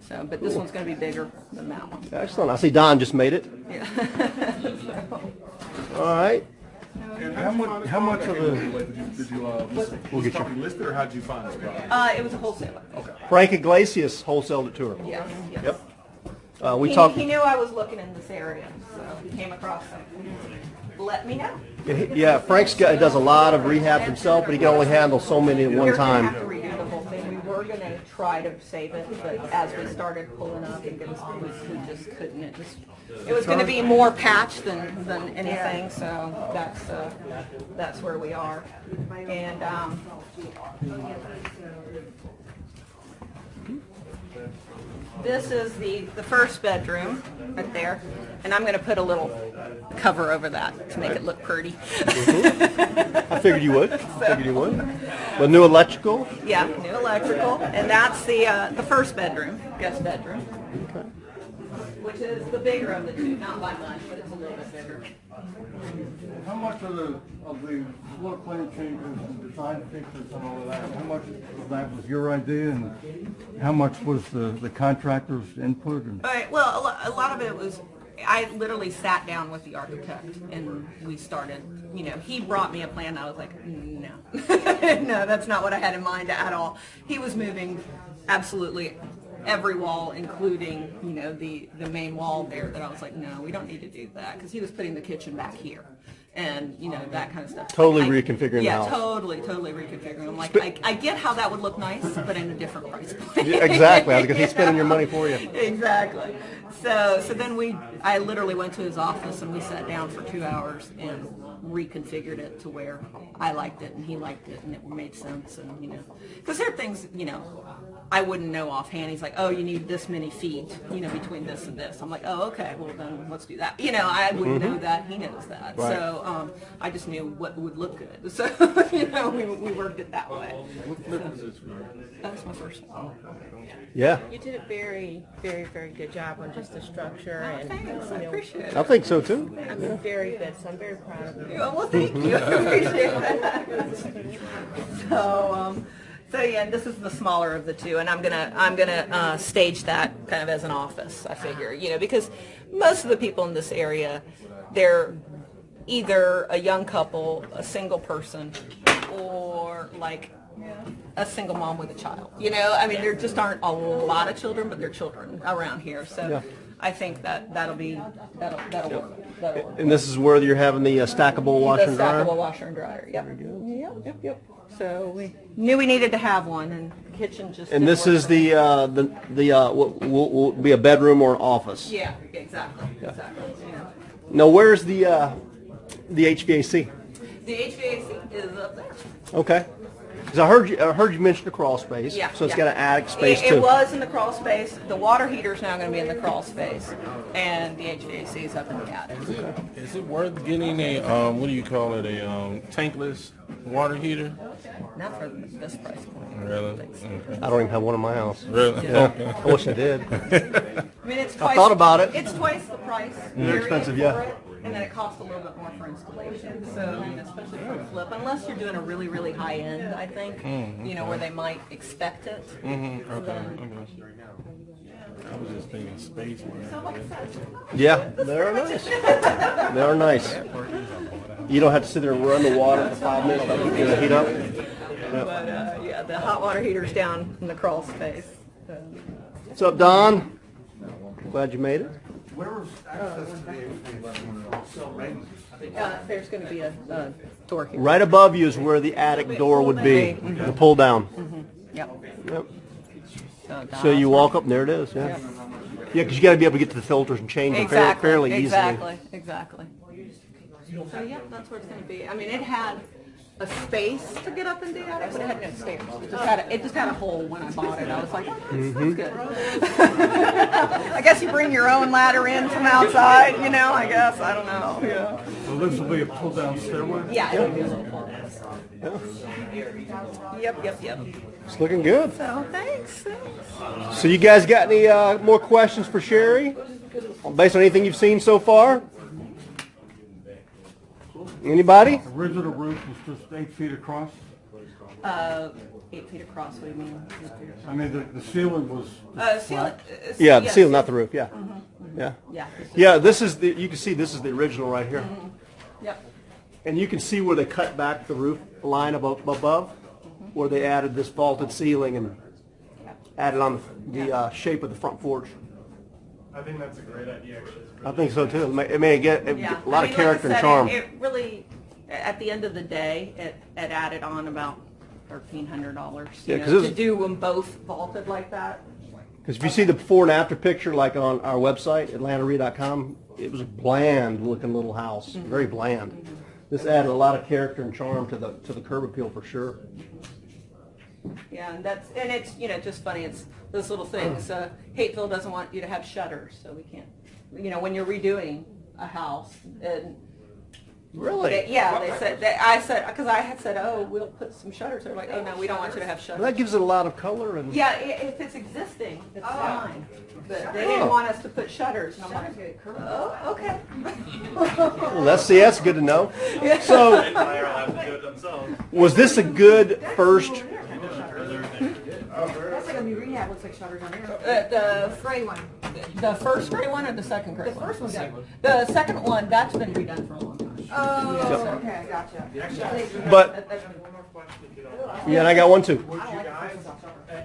So, but this one's going to be bigger than that one. Excellent. I see Don just made it. Yeah. All right. And how much of the did you We'll get you. listed, or how did you find this property? It was a wholesaler. Okay. Frank Iglesias wholesaled it to her. Yes. Yes. Yep. We talked. He knew I was looking in this area, so he came across it. Let me know. Yeah, Frank's does a lot of rehab himself, but he can only handle so many at one We're gonna time. have to redo the whole thing. We were going to try to save it, but as we started pulling up, we just couldn't. It was going to be more patch than anything. So that's where we are. And this is the first bedroom right there, and I'm going to put a little cover over that to make it look pretty. I figured you would. The new electrical. Yeah, new electrical, and that's the first bedroom, guest bedroom, Okay. which is the bigger of the two, not by much, but it's a little bit bigger. How much of the floor plan changes and design fixtures and all of that, how much of that was your idea and how much was the contractor's input? And All right, well, a lot of it was, I literally sat down with the architect and we started, he brought me a plan and I was like, no, no, that's not what I had in mind at all. He was moving absolutely every wall, including, the main wall there, that I was like, no, we don't need to do that, because he was putting the kitchen back here. And, that kind of stuff. Totally reconfiguring the house. Yeah, totally reconfiguring. I'm like, I get how that would look nice, but in a different price point. Yeah, exactly, because he's spending your money for you. Exactly. So then I literally went to his office and we sat down for 2 hours and reconfigured it to where I liked it and he liked it and it made sense, and because there are things I wouldn't know offhand. He's like, oh, you need this many feet, between this and this. I'm like, oh, okay, well then let's do that. I wouldn't know that. He knows that. Right. So I just knew what would look good. So we worked it that way. That's my first one. Yeah. You did a very, very, very good job on just the structure, and Thanks, I appreciate it. I think so too. I mean, very good. So I'm very proud of you. Well, thank you. I appreciate that. So yeah, and this is the smaller of the two, and I'm gonna stage that kind of as an office. I figure, because most of the people in this area, they're either a young couple, a single person, or like a single mom with a child. I mean, there just aren't a lot of children, but there are children around here. So Yeah. I think that'll work. That'll work. And this is where you're having the stackable washer and The dryer? stackable washer and dryer. Yep. Yep. So we knew we needed to have one, and the kitchen just. And didn't this work is for me. will be a bedroom or an office? Yeah, exactly. Exactly. Yeah. Now, where's the HVAC? The HVAC is up there. Okay. Because I heard you mention the crawl space. Yeah. So it's yeah. got an attic space It too. was in the crawl space. The water heater's now going to be in the crawl space, and the HVAC is up in the attic. Is it worth getting a what do you call it, a tankless water heater? Not for this price point. Really? I don't even have one in my house. Really? Oh, I wish I did. I mean, it's twice. I thought about it. It's twice the price. They're period expensive, for yeah. it, and then it costs a little bit more for installation. So, especially for a flip, unless you're doing a really, really high end, I think, where they might expect it. Okay. I was just thinking space. Yeah, they're nice. They're nice. You don't have to sit there and run the water for 5 minutes to heat up. But yeah, the hot water heater's down in the crawl space. So. What's up, Don? Glad you made it. Where was access to the There's going to be a door here. Right above you is where the attic door would be, the pull down. Yep. Yep. So you walk up and there it is. Yeah. Yeah, because you got to be able to get to the filters and change them fairly easily. Exactly. So yeah, that's where it's going to be. I mean, it had a space to get up in the attic, but it had no stairs. It just had a hole when I bought it. I was like, oh, that's good. I guess you bring your own ladder in from outside, you know, I guess. I don't know. Yeah. So this will be a pull-down stairway? Yeah, it'll be a little pull Yep. It's looking good. So thanks. So you guys got any more questions for Sherry? Based on anything you've seen so far? Anybody? The original roof was just 8 feet across? 8 feet across, what do you mean? I mean, the ceiling was flat? Yeah, the ceiling, not the roof, yeah. Yeah. Yeah. Yeah, this is the, you can see this is the original right here. Yep. And you can see where they cut back the roof line above, where they added this vaulted ceiling and added on the shape of the front porch. I think that's a great idea, actually. I think so too. It may get a lot of character and charm. It really, at the end of the day, it added on about $1,300 to do them both vaulted like that. Because if you see the before and after picture, like on our website, AtlantaREIA.com, it was a bland looking little house, very bland. This added a lot of character and charm to the curb appeal for sure. Yeah, and it's just funny. It's those little things. Hapeville doesn't want you to have shutters, so we can't. When you're redoing a house, and really, they said because I had said, oh, we'll put some shutters. They're like, oh no, we don't want you to have shutters. Well, that gives it a lot of color and. Yeah, if it's existing, it's fine. But they didn't want us to put shutters. And I'm like, oh, okay. Well, that's good to know. So, was this a good first? That's like a new rehab. Looks like shutters on there. The gray one. The first gray one or the second gray one? The first one's good. The second one, that's been redone for a long time. Oh, okay, gotcha. But yeah, and I got one too. Would you guys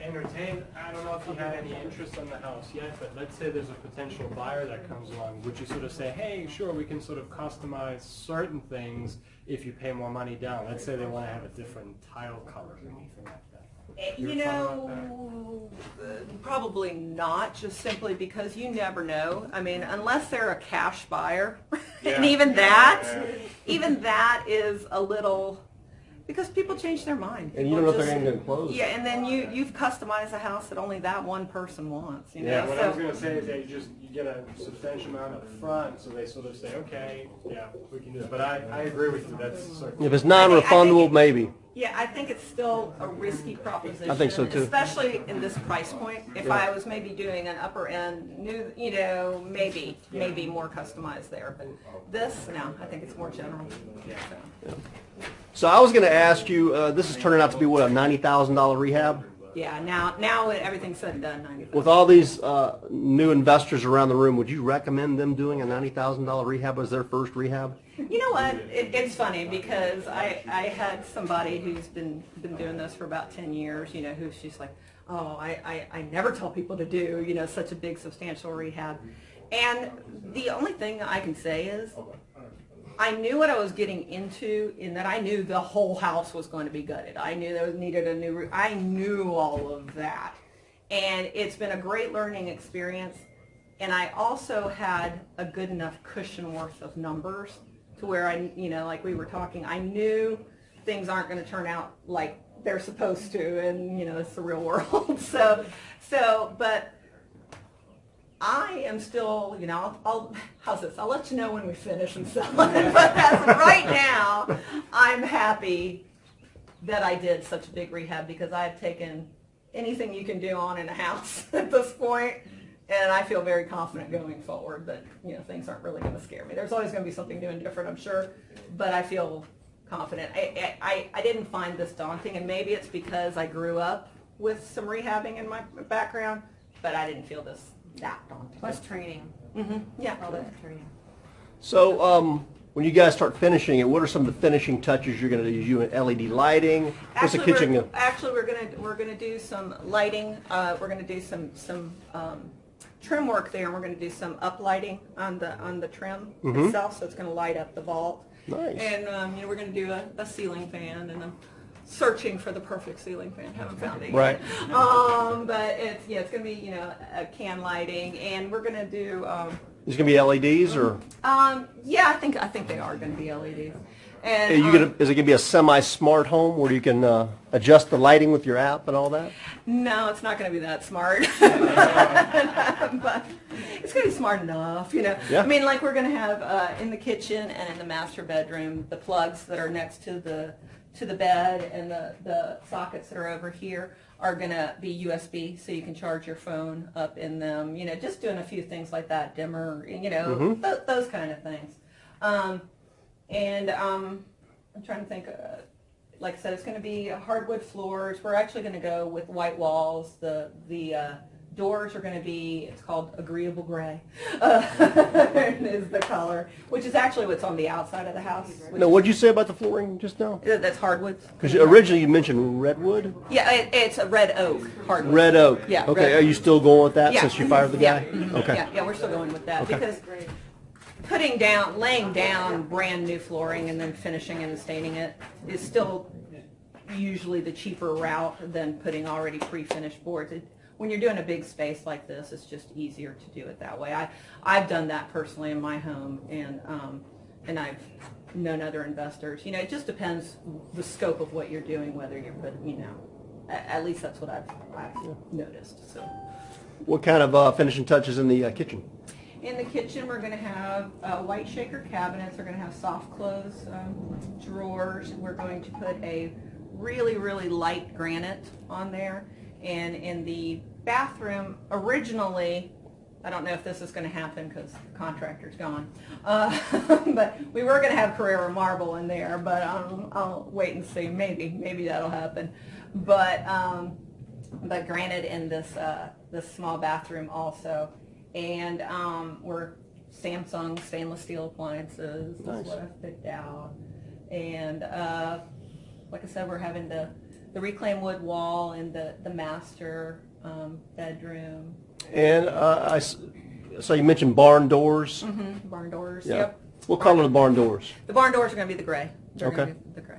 entertain, I don't know if you had any interest on the house yet, but let's say there's a potential buyer that comes along. Would you sort of say, hey, sure, we can sort of customize certain things if you pay more money down? Let's say they want to have a different tile color or anything like that. Probably not, just simply because you never know. I mean, unless they're a cash buyer, and even that is a little, because people change their mind. And you don't know if they're going to close. Yeah, and then you've customized a house that only that one person wants. Yeah, what I was going to say is that you get a substantial amount up front, so they sort of say, okay, yeah, we can do it. But I agree with you. That's certainly. If it's non-refundable, maybe. Yeah, I think it's still a risky proposition. I think so too. Especially in this price point. If I was maybe doing an upper end, maybe more customized there. But this, no, I think it's more general. So I was going to ask you, this is turning out to be what, a $90,000 rehab? Yeah, now everything's said and done, $90,000. With all these new investors around the room, would you recommend them doing a $90,000 rehab as their first rehab? You know what? It's funny because I had somebody who's been doing this for about 10 years, who's just like, oh, I never tell people to do, such a big substantial rehab. And the only thing I can say is I knew what I was getting into in that I knew the whole house was going to be gutted. I knew there needed a new roof. I knew all of that. And it's been a great learning experience. And I also had a good enough cushion worth of numbers to where like we were talking, I knew things aren't going to turn out like they're supposed to, and it's the real world. But I am still, how's this? I'll let you know when we finish and sell it. But as of right now, I'm happy that I did such a big rehab because I've taken anything you can do on in a house at this point. And I feel very confident going forward that, things aren't really going to scare me. There's always going to be something new and different, I'm sure, but I feel confident. I didn't find this daunting, and maybe it's because I grew up with some rehabbing in my background, but I didn't feel this that daunting. Plus training. Yeah. All that training. So when you guys start finishing it, what are some of the finishing touches you're going to do? You LED lighting? What's the kitchen? Actually, we're gonna do some lighting. We're gonna do some trim work there, and we're going to do some uplighting on the trim itself, so it's going to light up the vault. Nice. And we're going to do a ceiling fan, and I'm searching for the perfect ceiling fan. Haven't found it yet. Right. But it's going to be a can lighting, and we're going to do Is it going to be LEDs or? Yeah, I think they are going to be LEDs. And Is it going to be a semi-smart home where you can adjust the lighting with your app and all that? no, it's not going to be that smart. But it's going to be smart enough, you know. Yeah. I mean, like we're going to have in the kitchen and in the master bedroom, the plugs that are next to the bed and the sockets that are over here are going to be USB, so you can charge your phone up in them. You know, just doing a few things like that, dimmer, you know, those kind of things. I'm trying to think, like I said, it's going to be hardwood floors. We're actually going to go with white walls. The doors are going to be, it's called agreeable gray, is the color, which is actually what's on the outside of the house. No, what did you say about the flooring just now? That's hardwood. Because originally you mentioned redwood? Yeah, it's a red oak hardwood. Red oak. Yeah. Okay, red are you still going with that Yeah. since you fired the guy? Yeah. Okay. Yeah, we're still going with that Okay. because laying down brand new flooring and then finishing and staining it is still usually the cheaper route than putting already pre-finished boards. When you're doing a big space like this, it's just easier to do it that way. I've done that personally in my home, and I've known other investors. You know, it just depends the scope of what you're doing, whether you're putting, you know, at least that's what I've noticed. So, What kind of finishing touches in the kitchen? in the kitchen, we're going to have white shaker cabinets. We're going to have soft close drawers. We're going to put a really, really light granite on there. And in the bathroom, originally, I don't know if this is going to happen because the contractor's gone, but we were going to have Carrera marble in there, but I'll wait and see. Maybe that'll happen. But granite in this small bathroom also, and we're Samsung stainless steel appliances. Nice. Is what I've picked out, and like I said, we're having the reclaimed wood wall in the master bedroom. And so you mentioned barn doors. Barn doors. Yeah. Yep. What color are the barn doors? The barn doors are going to be the gray. They're Okay. going to be the gray.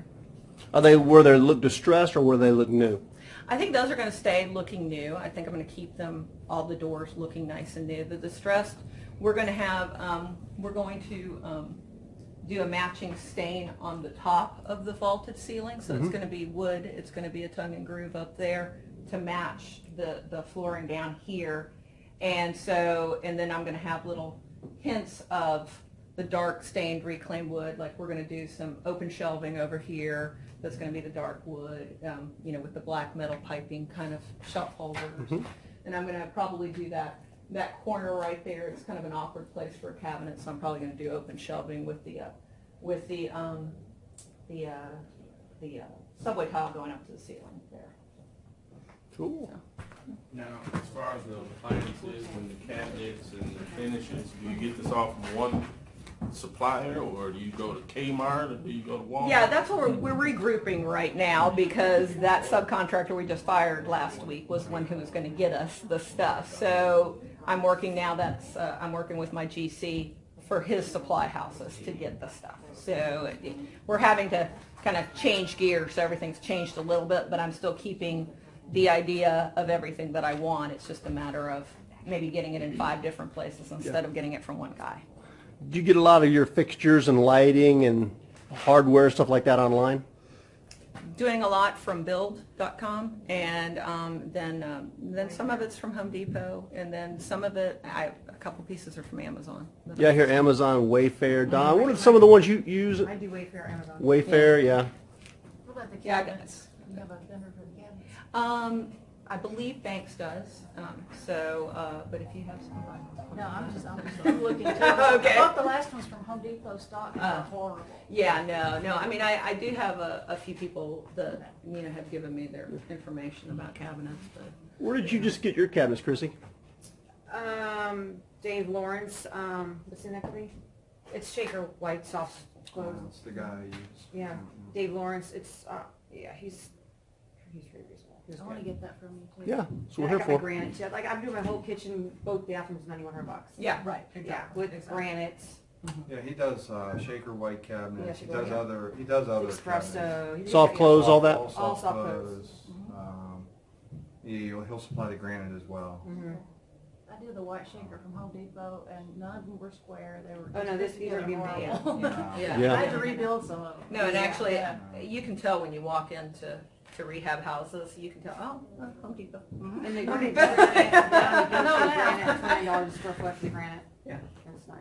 Where they look distressed or where they look new? I think those are going to stay looking new. I think I'm going to keep them, all the doors looking nice and new. The distressed, we're going to have, do a matching stain on the top of the vaulted ceiling. So it's going to be wood. It's going to be a tongue and groove up there to match the flooring down here. And then I'm going to have little hints of the dark stained reclaimed wood. Like we're going to do some open shelving over here. That's going to be the dark wood, you know, with the black metal piping kind of shelf holders. And I'm going to probably do that corner right there. It's kind of an awkward place for a cabinet, so I'm probably going to do open shelving with the subway tile going up to the ceiling there. Cool. Now, as far as the appliances and the cabinets and the finishes, do you get this all from one supplier, or do you go to Kmart, or do you go to Walmart? Yeah, that's what we're regrouping right now, because that subcontractor we just fired last week was the one who was going to get us the stuff. So I'm working now. I'm working with my GC for his supply houses to get the stuff. So we're having to kind of change gears. So everything's changed a little bit, but I'm still keeping the idea of everything that I want. It's just a matter of maybe getting it in 5 different places instead of getting it from one guy. Do you get a lot of your fixtures and lighting and hardware, stuff like that online? Doing a lot from build.com, and then some of it's from Home Depot, and then some of it, a couple pieces are from Amazon. Yeah, I hear Amazon, Wayfair, Don. What are some of the ones you use? I do Wayfair, Amazon. Wayfair, yeah. What about the Yeah, cabinets? You have a vendor for the cabinets? I believe Banks does. But if you have some, No, I'm looking too. Okay. I bought the last ones from Home Depot stock, and they're horrible. yeah, no. I mean, I do have a few people that have given me their information about cabinets, but. Where did you just get your cabinets, Chrissy? Dave Lawrence, what's the next company? It's Shaker White Soft Clothes. That's the guy I use. Yeah, Dave Lawrence. It's he's very reasonable. I want to get that from you too. Yeah, that's what I we're got here my for. granite. Yeah, like I'm doing my whole kitchen, both bathrooms, $9,100. Yeah, right. Yeah, with granites. Yeah, he does shaker white cabinets. Yeah, he shaker does white. other. He does other cabinets. Espresso. He does Soft clothes, all that? All All soft soft clothes. He'll supply the granite as well. I did the white shaker from Home Depot, and none of them were square. They were. Oh, no, this these are being made. Yeah. I had to rebuild some of them. No, and actually, you can tell when you walk into rehab houses, you can tell, oh, Home Depot. Mm-hmm. And the granite, $20 a square foot for the granite. Yeah. That's nice.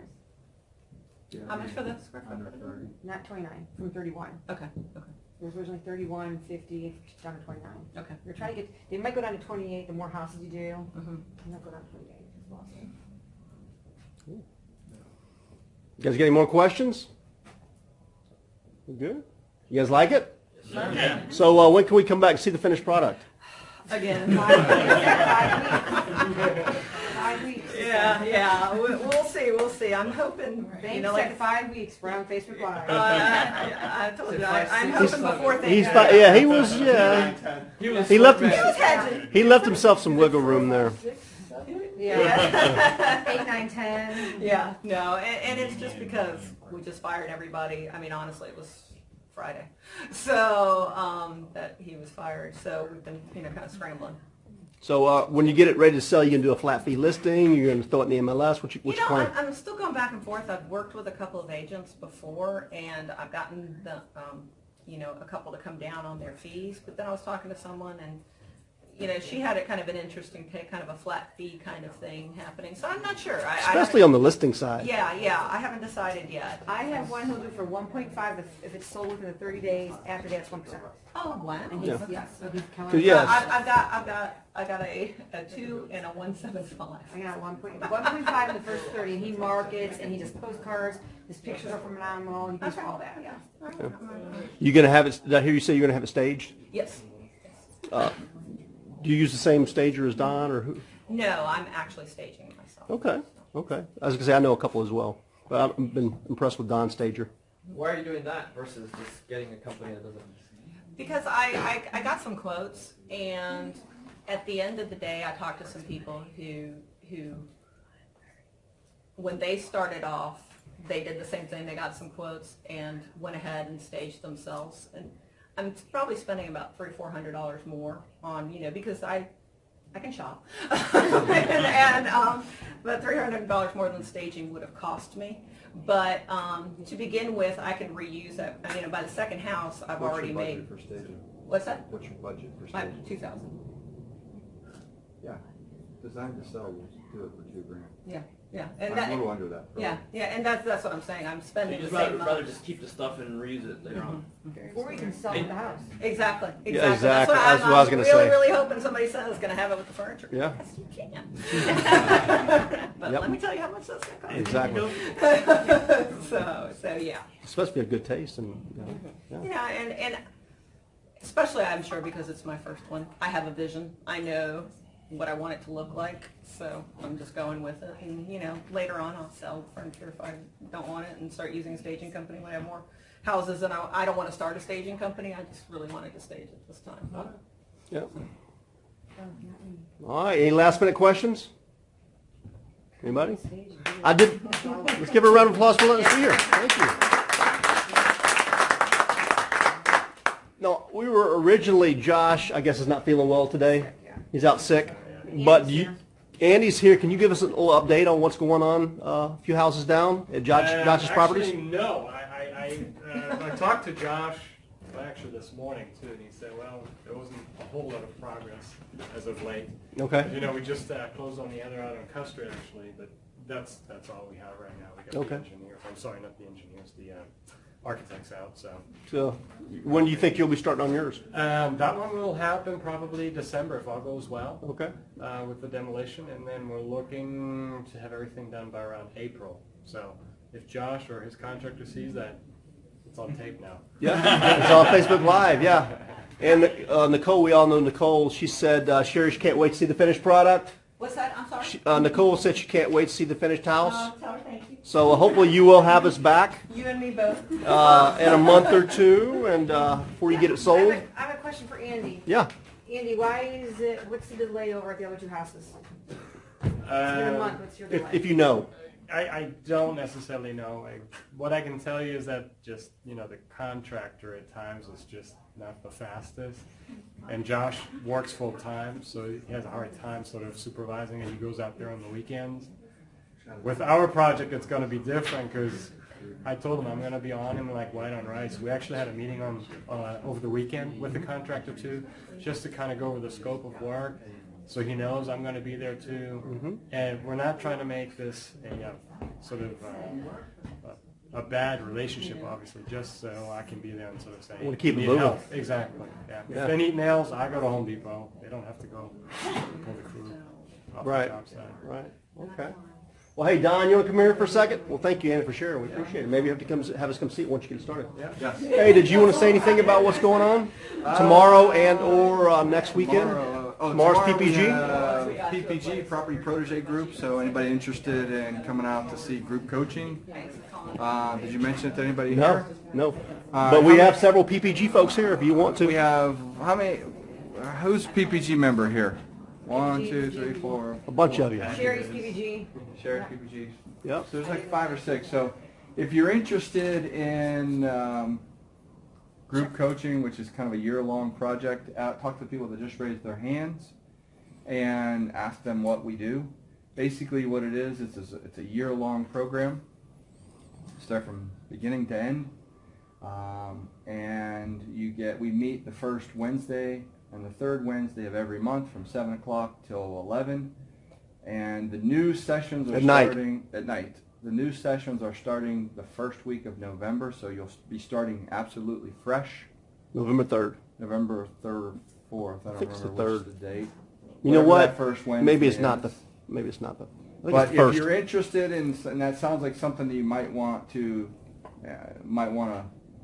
Yeah, How much for the square foot? Under 30. Not 29, from 31. Okay, It was originally 31, 50, down to 29. okay. We're trying to get, they might go down to 28 the more houses you do. Mm-hmm. And they'll go down to 28 as well. You guys got any more questions? We good? You guys like it? Yeah. So when can we come back and see the finished product? Again. 5 weeks. Yeah. We'll see. I'm hoping, Thanks, like 5 weeks. We're on Facebook Live. I told you, I'm hoping before things. He was, he left hedging. he left himself some wiggle room there. Yeah. 8, 9, 10. Yeah, no, and it's just because we just fired everybody. I mean, honestly, it was Friday, so that he was fired. So we've been, kind of scrambling. So when you get it ready to sell, you can do a flat fee listing. You're going to throw it in the MLS. What's your plan? I'm still going back and forth. I've worked with a couple of agents before, and I've gotten the, a couple to come down on their fees. But then I was talking to someone, and she had a kind of an interesting kind of a flat fee kind of thing happening. So I'm not sure. Especially on the listing side. Yeah. I haven't decided yet. I have one who'll do for 1.5 if it's sold within the 30 days. After that, it's 1%. Oh wow! And Yeah. so he's coming. Yes. I got a 2 and a 1.75. I got 1.5 in the first 30, and he markets and he does postcards. His pictures are phenomenal. He does all that. Yeah. You're going to have it. Did I hear you say you're going to have it staged? Yes. Do you use the same stager as Don, or who? No, I'm actually staging it myself. Okay. I was going to say I know a couple as well, but I've been impressed with Don's stager. Why are you doing that versus just getting a company that doesn't? Because I got some quotes, and at the end of the day, I talked to some people who when they started off, they did the same thing. They got some quotes and went ahead and staged themselves. And I'm probably spending about $300-400 more on, because I can shop, but $300 more than staging would have cost me. But to begin with, I can reuse that. By the second house, I've already made. What's your budget for staging? What's that? What's your budget for staging? 2,000. Yeah, designed to sell, you do it for $2,000. Yeah, and I'm that. a little under that. Yeah, and that's what I'm saying. I'm So spending you the just same rather amount. just keep the stuff and reuse it later on. Or you can sell the house. Exactly. Yeah, That's exactly. what That's what I was gonna say. really hoping somebody says is going to have it with the furniture. Yeah. Yes, you can. But Yep. let me tell you how much that's going to cost. Exactly. So yeah. It's supposed to be a good taste, and Yeah, and especially I'm sure because it's my first one. I have a vision. I know what I want it to look like, so I'm just going with it. And later on I'll sell furniture if I don't want it and start using a staging company when I have more houses. And I don't want to start a staging company. I just really wanted to stage it this time. yeah. All right. Any last minute questions? Anybody? I did. Let's give her a round of applause for letting us be here. Thank you. No, we were originally, Josh, I guess, is not feeling well today. He's out sick. But Andy's here. Can you give us a little update on what's going on a few houses down at Josh's properties? Actually, no. I talked to Josh actually this morning, too, and he said, well, there wasn't a whole lot of progress as of late. Okay. We just closed on the other out on Custer, actually, but that's all we have right now. We got the engineers. I'm sorry, not the engineers, the architects out. So when do you think you'll be starting on yours? That one will happen probably December if all goes well. Okay. With the demolition, and then we're looking to have everything done by around April. So if Josh or his contractor sees that, it's on tape now. Yeah, it's on Facebook Live. Yeah, and Nicole, we all know Nicole. She said Sherry, she can't wait to see the finished product. What's that? I'm sorry? Nicole said she can't wait to see the finished house. Tell her thank you. So hopefully you will have us back You and me both. in a month or two, and before you get it sold. I have a question for Andy. Yeah. Andy, what's the delay over at the other two houses? It's been a month. What's your delay? If you know. I don't necessarily know. What I can tell you is that just, the contractor at times is just not the fastest. And Josh works full time, so he has a hard time sort of supervising, and he goes out there on the weekends. With our project, it's going to be different because I told him I'm going to be on him like white on rice. We actually had a meeting on over the weekend with the contractor too, just to kind of go over the scope of work, so he knows I'm going to be there too. And we're not trying to make this a sort of a bad relationship, obviously, just so I can be there and sort of say, I want to keep it "Need moving." help." Exactly. Yeah. Yeah. If they need nails, I go to Home Depot. They don't have to go pull the crew off the job site. Right. Okay. Well, hey, Don, you want to come here for a second? Well, thank you, Anna, for sharing. We appreciate it. Maybe you have to have us come see it once you get started. Yeah. Hey, did you want to say anything about what's going on tomorrow and or next weekend? Tomorrow's PPG? PPG, Property Protege Group, so anybody interested in coming out to see group coaching? Did you mention it to anybody here? No. But we have several PPG folks here if you want to. We have, how many, who's PPG member here? 1, 2, 3, 4. A bunch of you. Sherry's PPG. Sherry's PPG. Yep. So there's like 5 or 6. So if you're interested in group coaching, which is kind of a year-long project, talk to people that just raised their hands and ask them what we do. Basically what it is, it's a year-long program. Start from beginning to end. And we meet the first Wednesday and the third Wednesday of every month from 7 o'clock till 11. And the new sessions are starting at night. The new sessions are starting the first week of November, so you'll be starting absolutely fresh. November 3rd. November 3rd, 4th. I don't remember what's the date. You know what? First Wednesday Maybe it's not the. Maybe it's not the. But if you're interested in, and that sounds like something that you might want to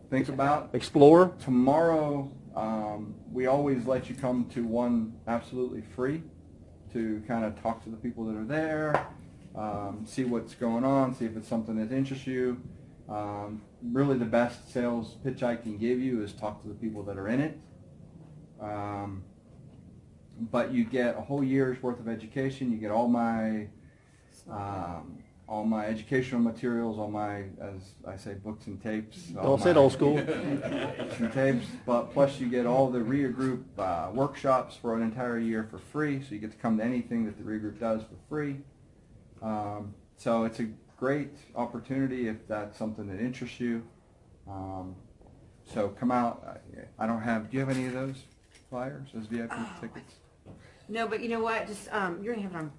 think about. Explore. Tomorrow, we always let you come to one absolutely free to kind of talk to the people that are there, see what's going on, see if it's something that interests you. Really the best sales pitch I can give you is talk to the people that are in it. But you get a whole year's worth of education. You get all my educational materials, all my, as I say, books and tapes. Don't say it old school. Books and tapes, but plus you get all the REIA Group workshops for an entire year for free, so you get to come to anything that the REIA Group does for free. So it's a great opportunity if that's something that interests you. So come out. I don't have, do you have any of those flyers, those VIP tickets? No, but you know what? Just you're gonna have it on.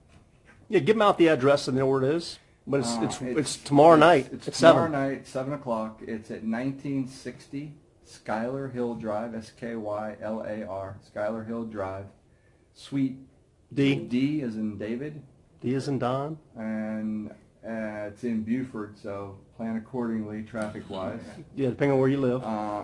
Yeah, give them out the address so they know where it is. But it's tomorrow night. It's tomorrow night, 7 o'clock. It's at 1960 Schuyler Hill Drive, Skylar, Schuyler Hill Drive, Suite D. D as in David. D as in Don. And it's in Buford, so plan accordingly traffic-wise. Yeah, depending on where you live.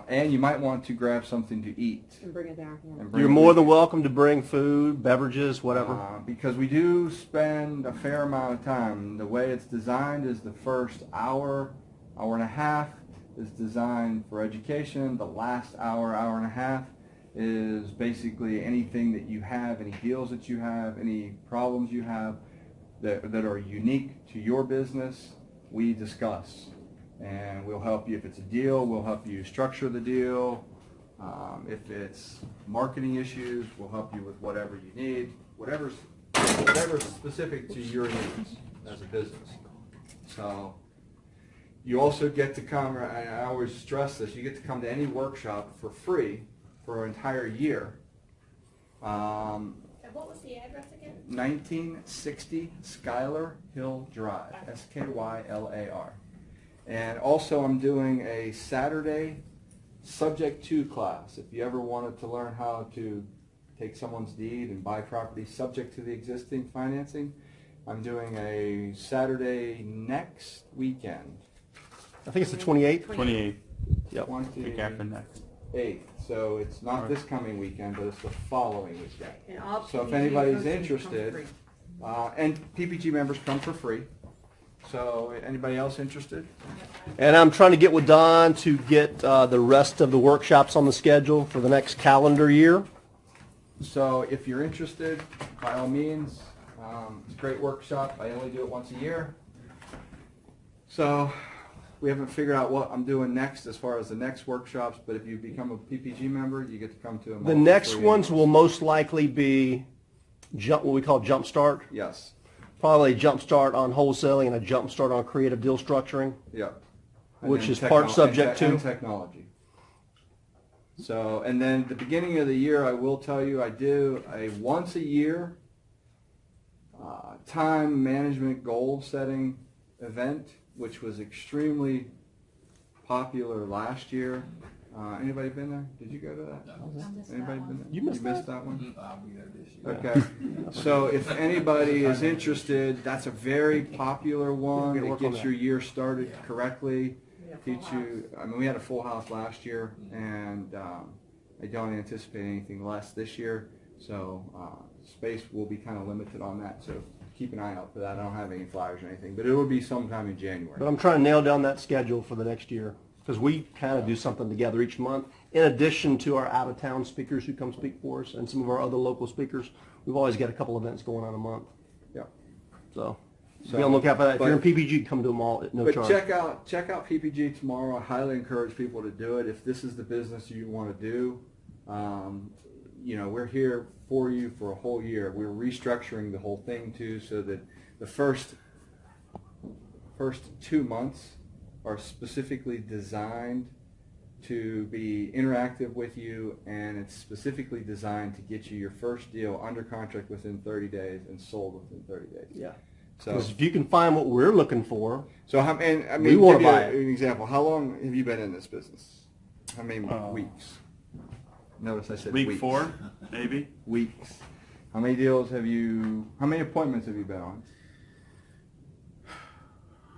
And you might want to grab something to eat. And bring it down. Yeah. You're more than welcome to bring food, beverages, whatever. Because we do spend a fair amount of time. The way it's designed is the first hour, hour and a half is designed for education. The last hour, hour and a half is basically anything that you have, any deals that you have, any problems you have that are unique to your business, we discuss. And we'll help you if it's a deal, we'll help you structure the deal. If it's marketing issues, we'll help you with whatever you need, whatever's specific to your needs as a business. So you also get to come, I always stress this, you get to come to any workshop for free for an entire year. What was the address again? 1960 Schuyler Hill Drive, Skylar. And also I'm doing a Saturday subject to class. If you ever wanted to learn how to take someone's deed and buy property subject to the existing financing, I'm doing a Saturday next weekend. I think it's the 28th. 28th. Yep. Week after next. 8th. So it's not this coming weekend, but it's the following weekend. And all So if PPG anybody's coaches come interested, free. and PPG members come for free. So anybody else interested? And I'm trying to get with Don to get the rest of the workshops on the schedule for the next calendar year. So if you're interested, by all means, it's a great workshop. I only do it once a year. So We haven't figured out what I'm doing next as far as the next workshops, but if you become a PPG member, you get to come to them. The next ones will most likely be what we call jump start. Yes. Probably a jump start on wholesaling and a jump start on creative deal structuring. Yeah. Which is part subject to technology. So, and then at the beginning of the year, I will tell you, I do a once a year time management goal setting event, which was extremely popular last year. Anybody been there? Did you go to that? No. Anybody been there? You missed that one? I'll be there this year. Okay. So if anybody is interested, that's a very popular one. It gets your year started correctly. Teach you. I mean, we had a full house last year, and I don't anticipate anything less this year. So space will be kind of limited on that. So keep an eye out for that. I don't have any flyers or anything, but it will be sometime in January. But I'm trying to nail down that schedule for the next year, because we kind of do something together each month. In addition to our out-of-town speakers who come speak for us and some of our other local speakers, we've always got a couple events going on a month. Yeah. So be on the lookout for that. If you're in PPG, come to them all at no charge. But check out PPG tomorrow. I highly encourage people to do it. If this is the business you want to do, you know, we're here for you for a whole year. We're restructuring the whole thing too, so that the first 2 months are specifically designed to be interactive with you, and it's specifically designed to get you your first deal under contract within 30 days and sold within 30 days. Yeah. So Because if you can find what we're looking for, so how, and I mean, we want to give you buy it. an example. How long have you been in this business? How many weeks? Notice I said week weeks. 4, maybe. Weeks. How many deals have you? How many appointments have you been on?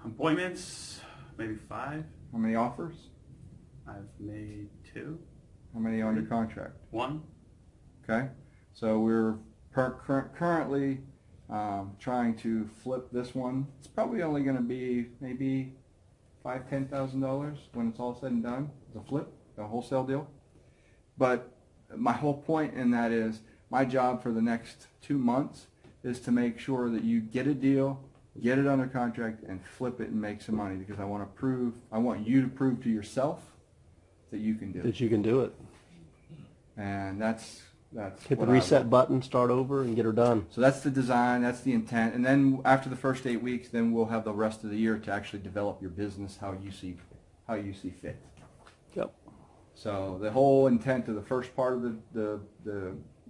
Appointments, maybe 5. How many offers? I've made 2. How many under contract? 1. Okay. So we're currently trying to flip this one. It's probably only going to be maybe $5,000-$10,000 when it's all said and done. The flip, the wholesale deal. But my whole point in that is my job for the next 2 months is to make sure that you get a deal, get it under contract, and flip it and make some money, because I want you to prove to yourself that you can do it. That you can do it. And that's hit the reset button, start over, and get her done. So that's the design, that's the intent, and then after the first 8 weeks, then we'll have the rest of the year to actually develop your business how you see fit. Yep. So the whole intent of the first part of the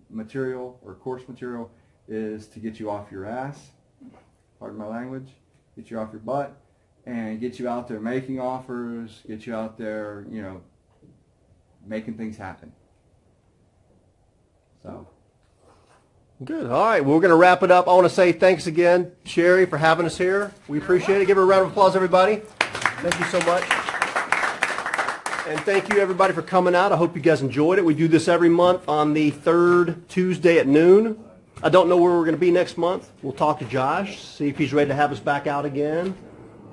material or course material is to get you off your ass, pardon my language, get you off your butt, and get you out there making offers, get you out there, you know, making things happen. So. Good. All right. Well, we're going to wrap it up. I want to say thanks again, Sherry, for having us here. We appreciate it. Give her a round of applause, everybody. Thank you so much. And thank you, everybody, for coming out. I hope you guys enjoyed it. We do this every month on the 3rd Tuesday at noon. I don't know where we're going to be next month. We'll talk to Josh, see if he's ready to have us back out again,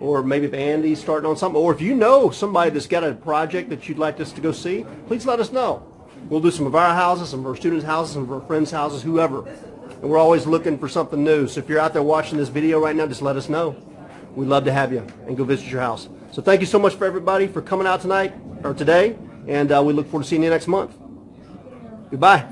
or maybe if Andy's starting on something, or if you know somebody that's got a project that you'd like us to go see, please let us know. We'll do some of our houses, some of our students' houses, some of our friends' houses, whoever. And we're always looking for something new. So if you're out there watching this video right now, just let us know. We'd love to have you and go visit your house. So thank you so much for everybody for coming out tonight or today, and we look forward to seeing you next month. Goodbye.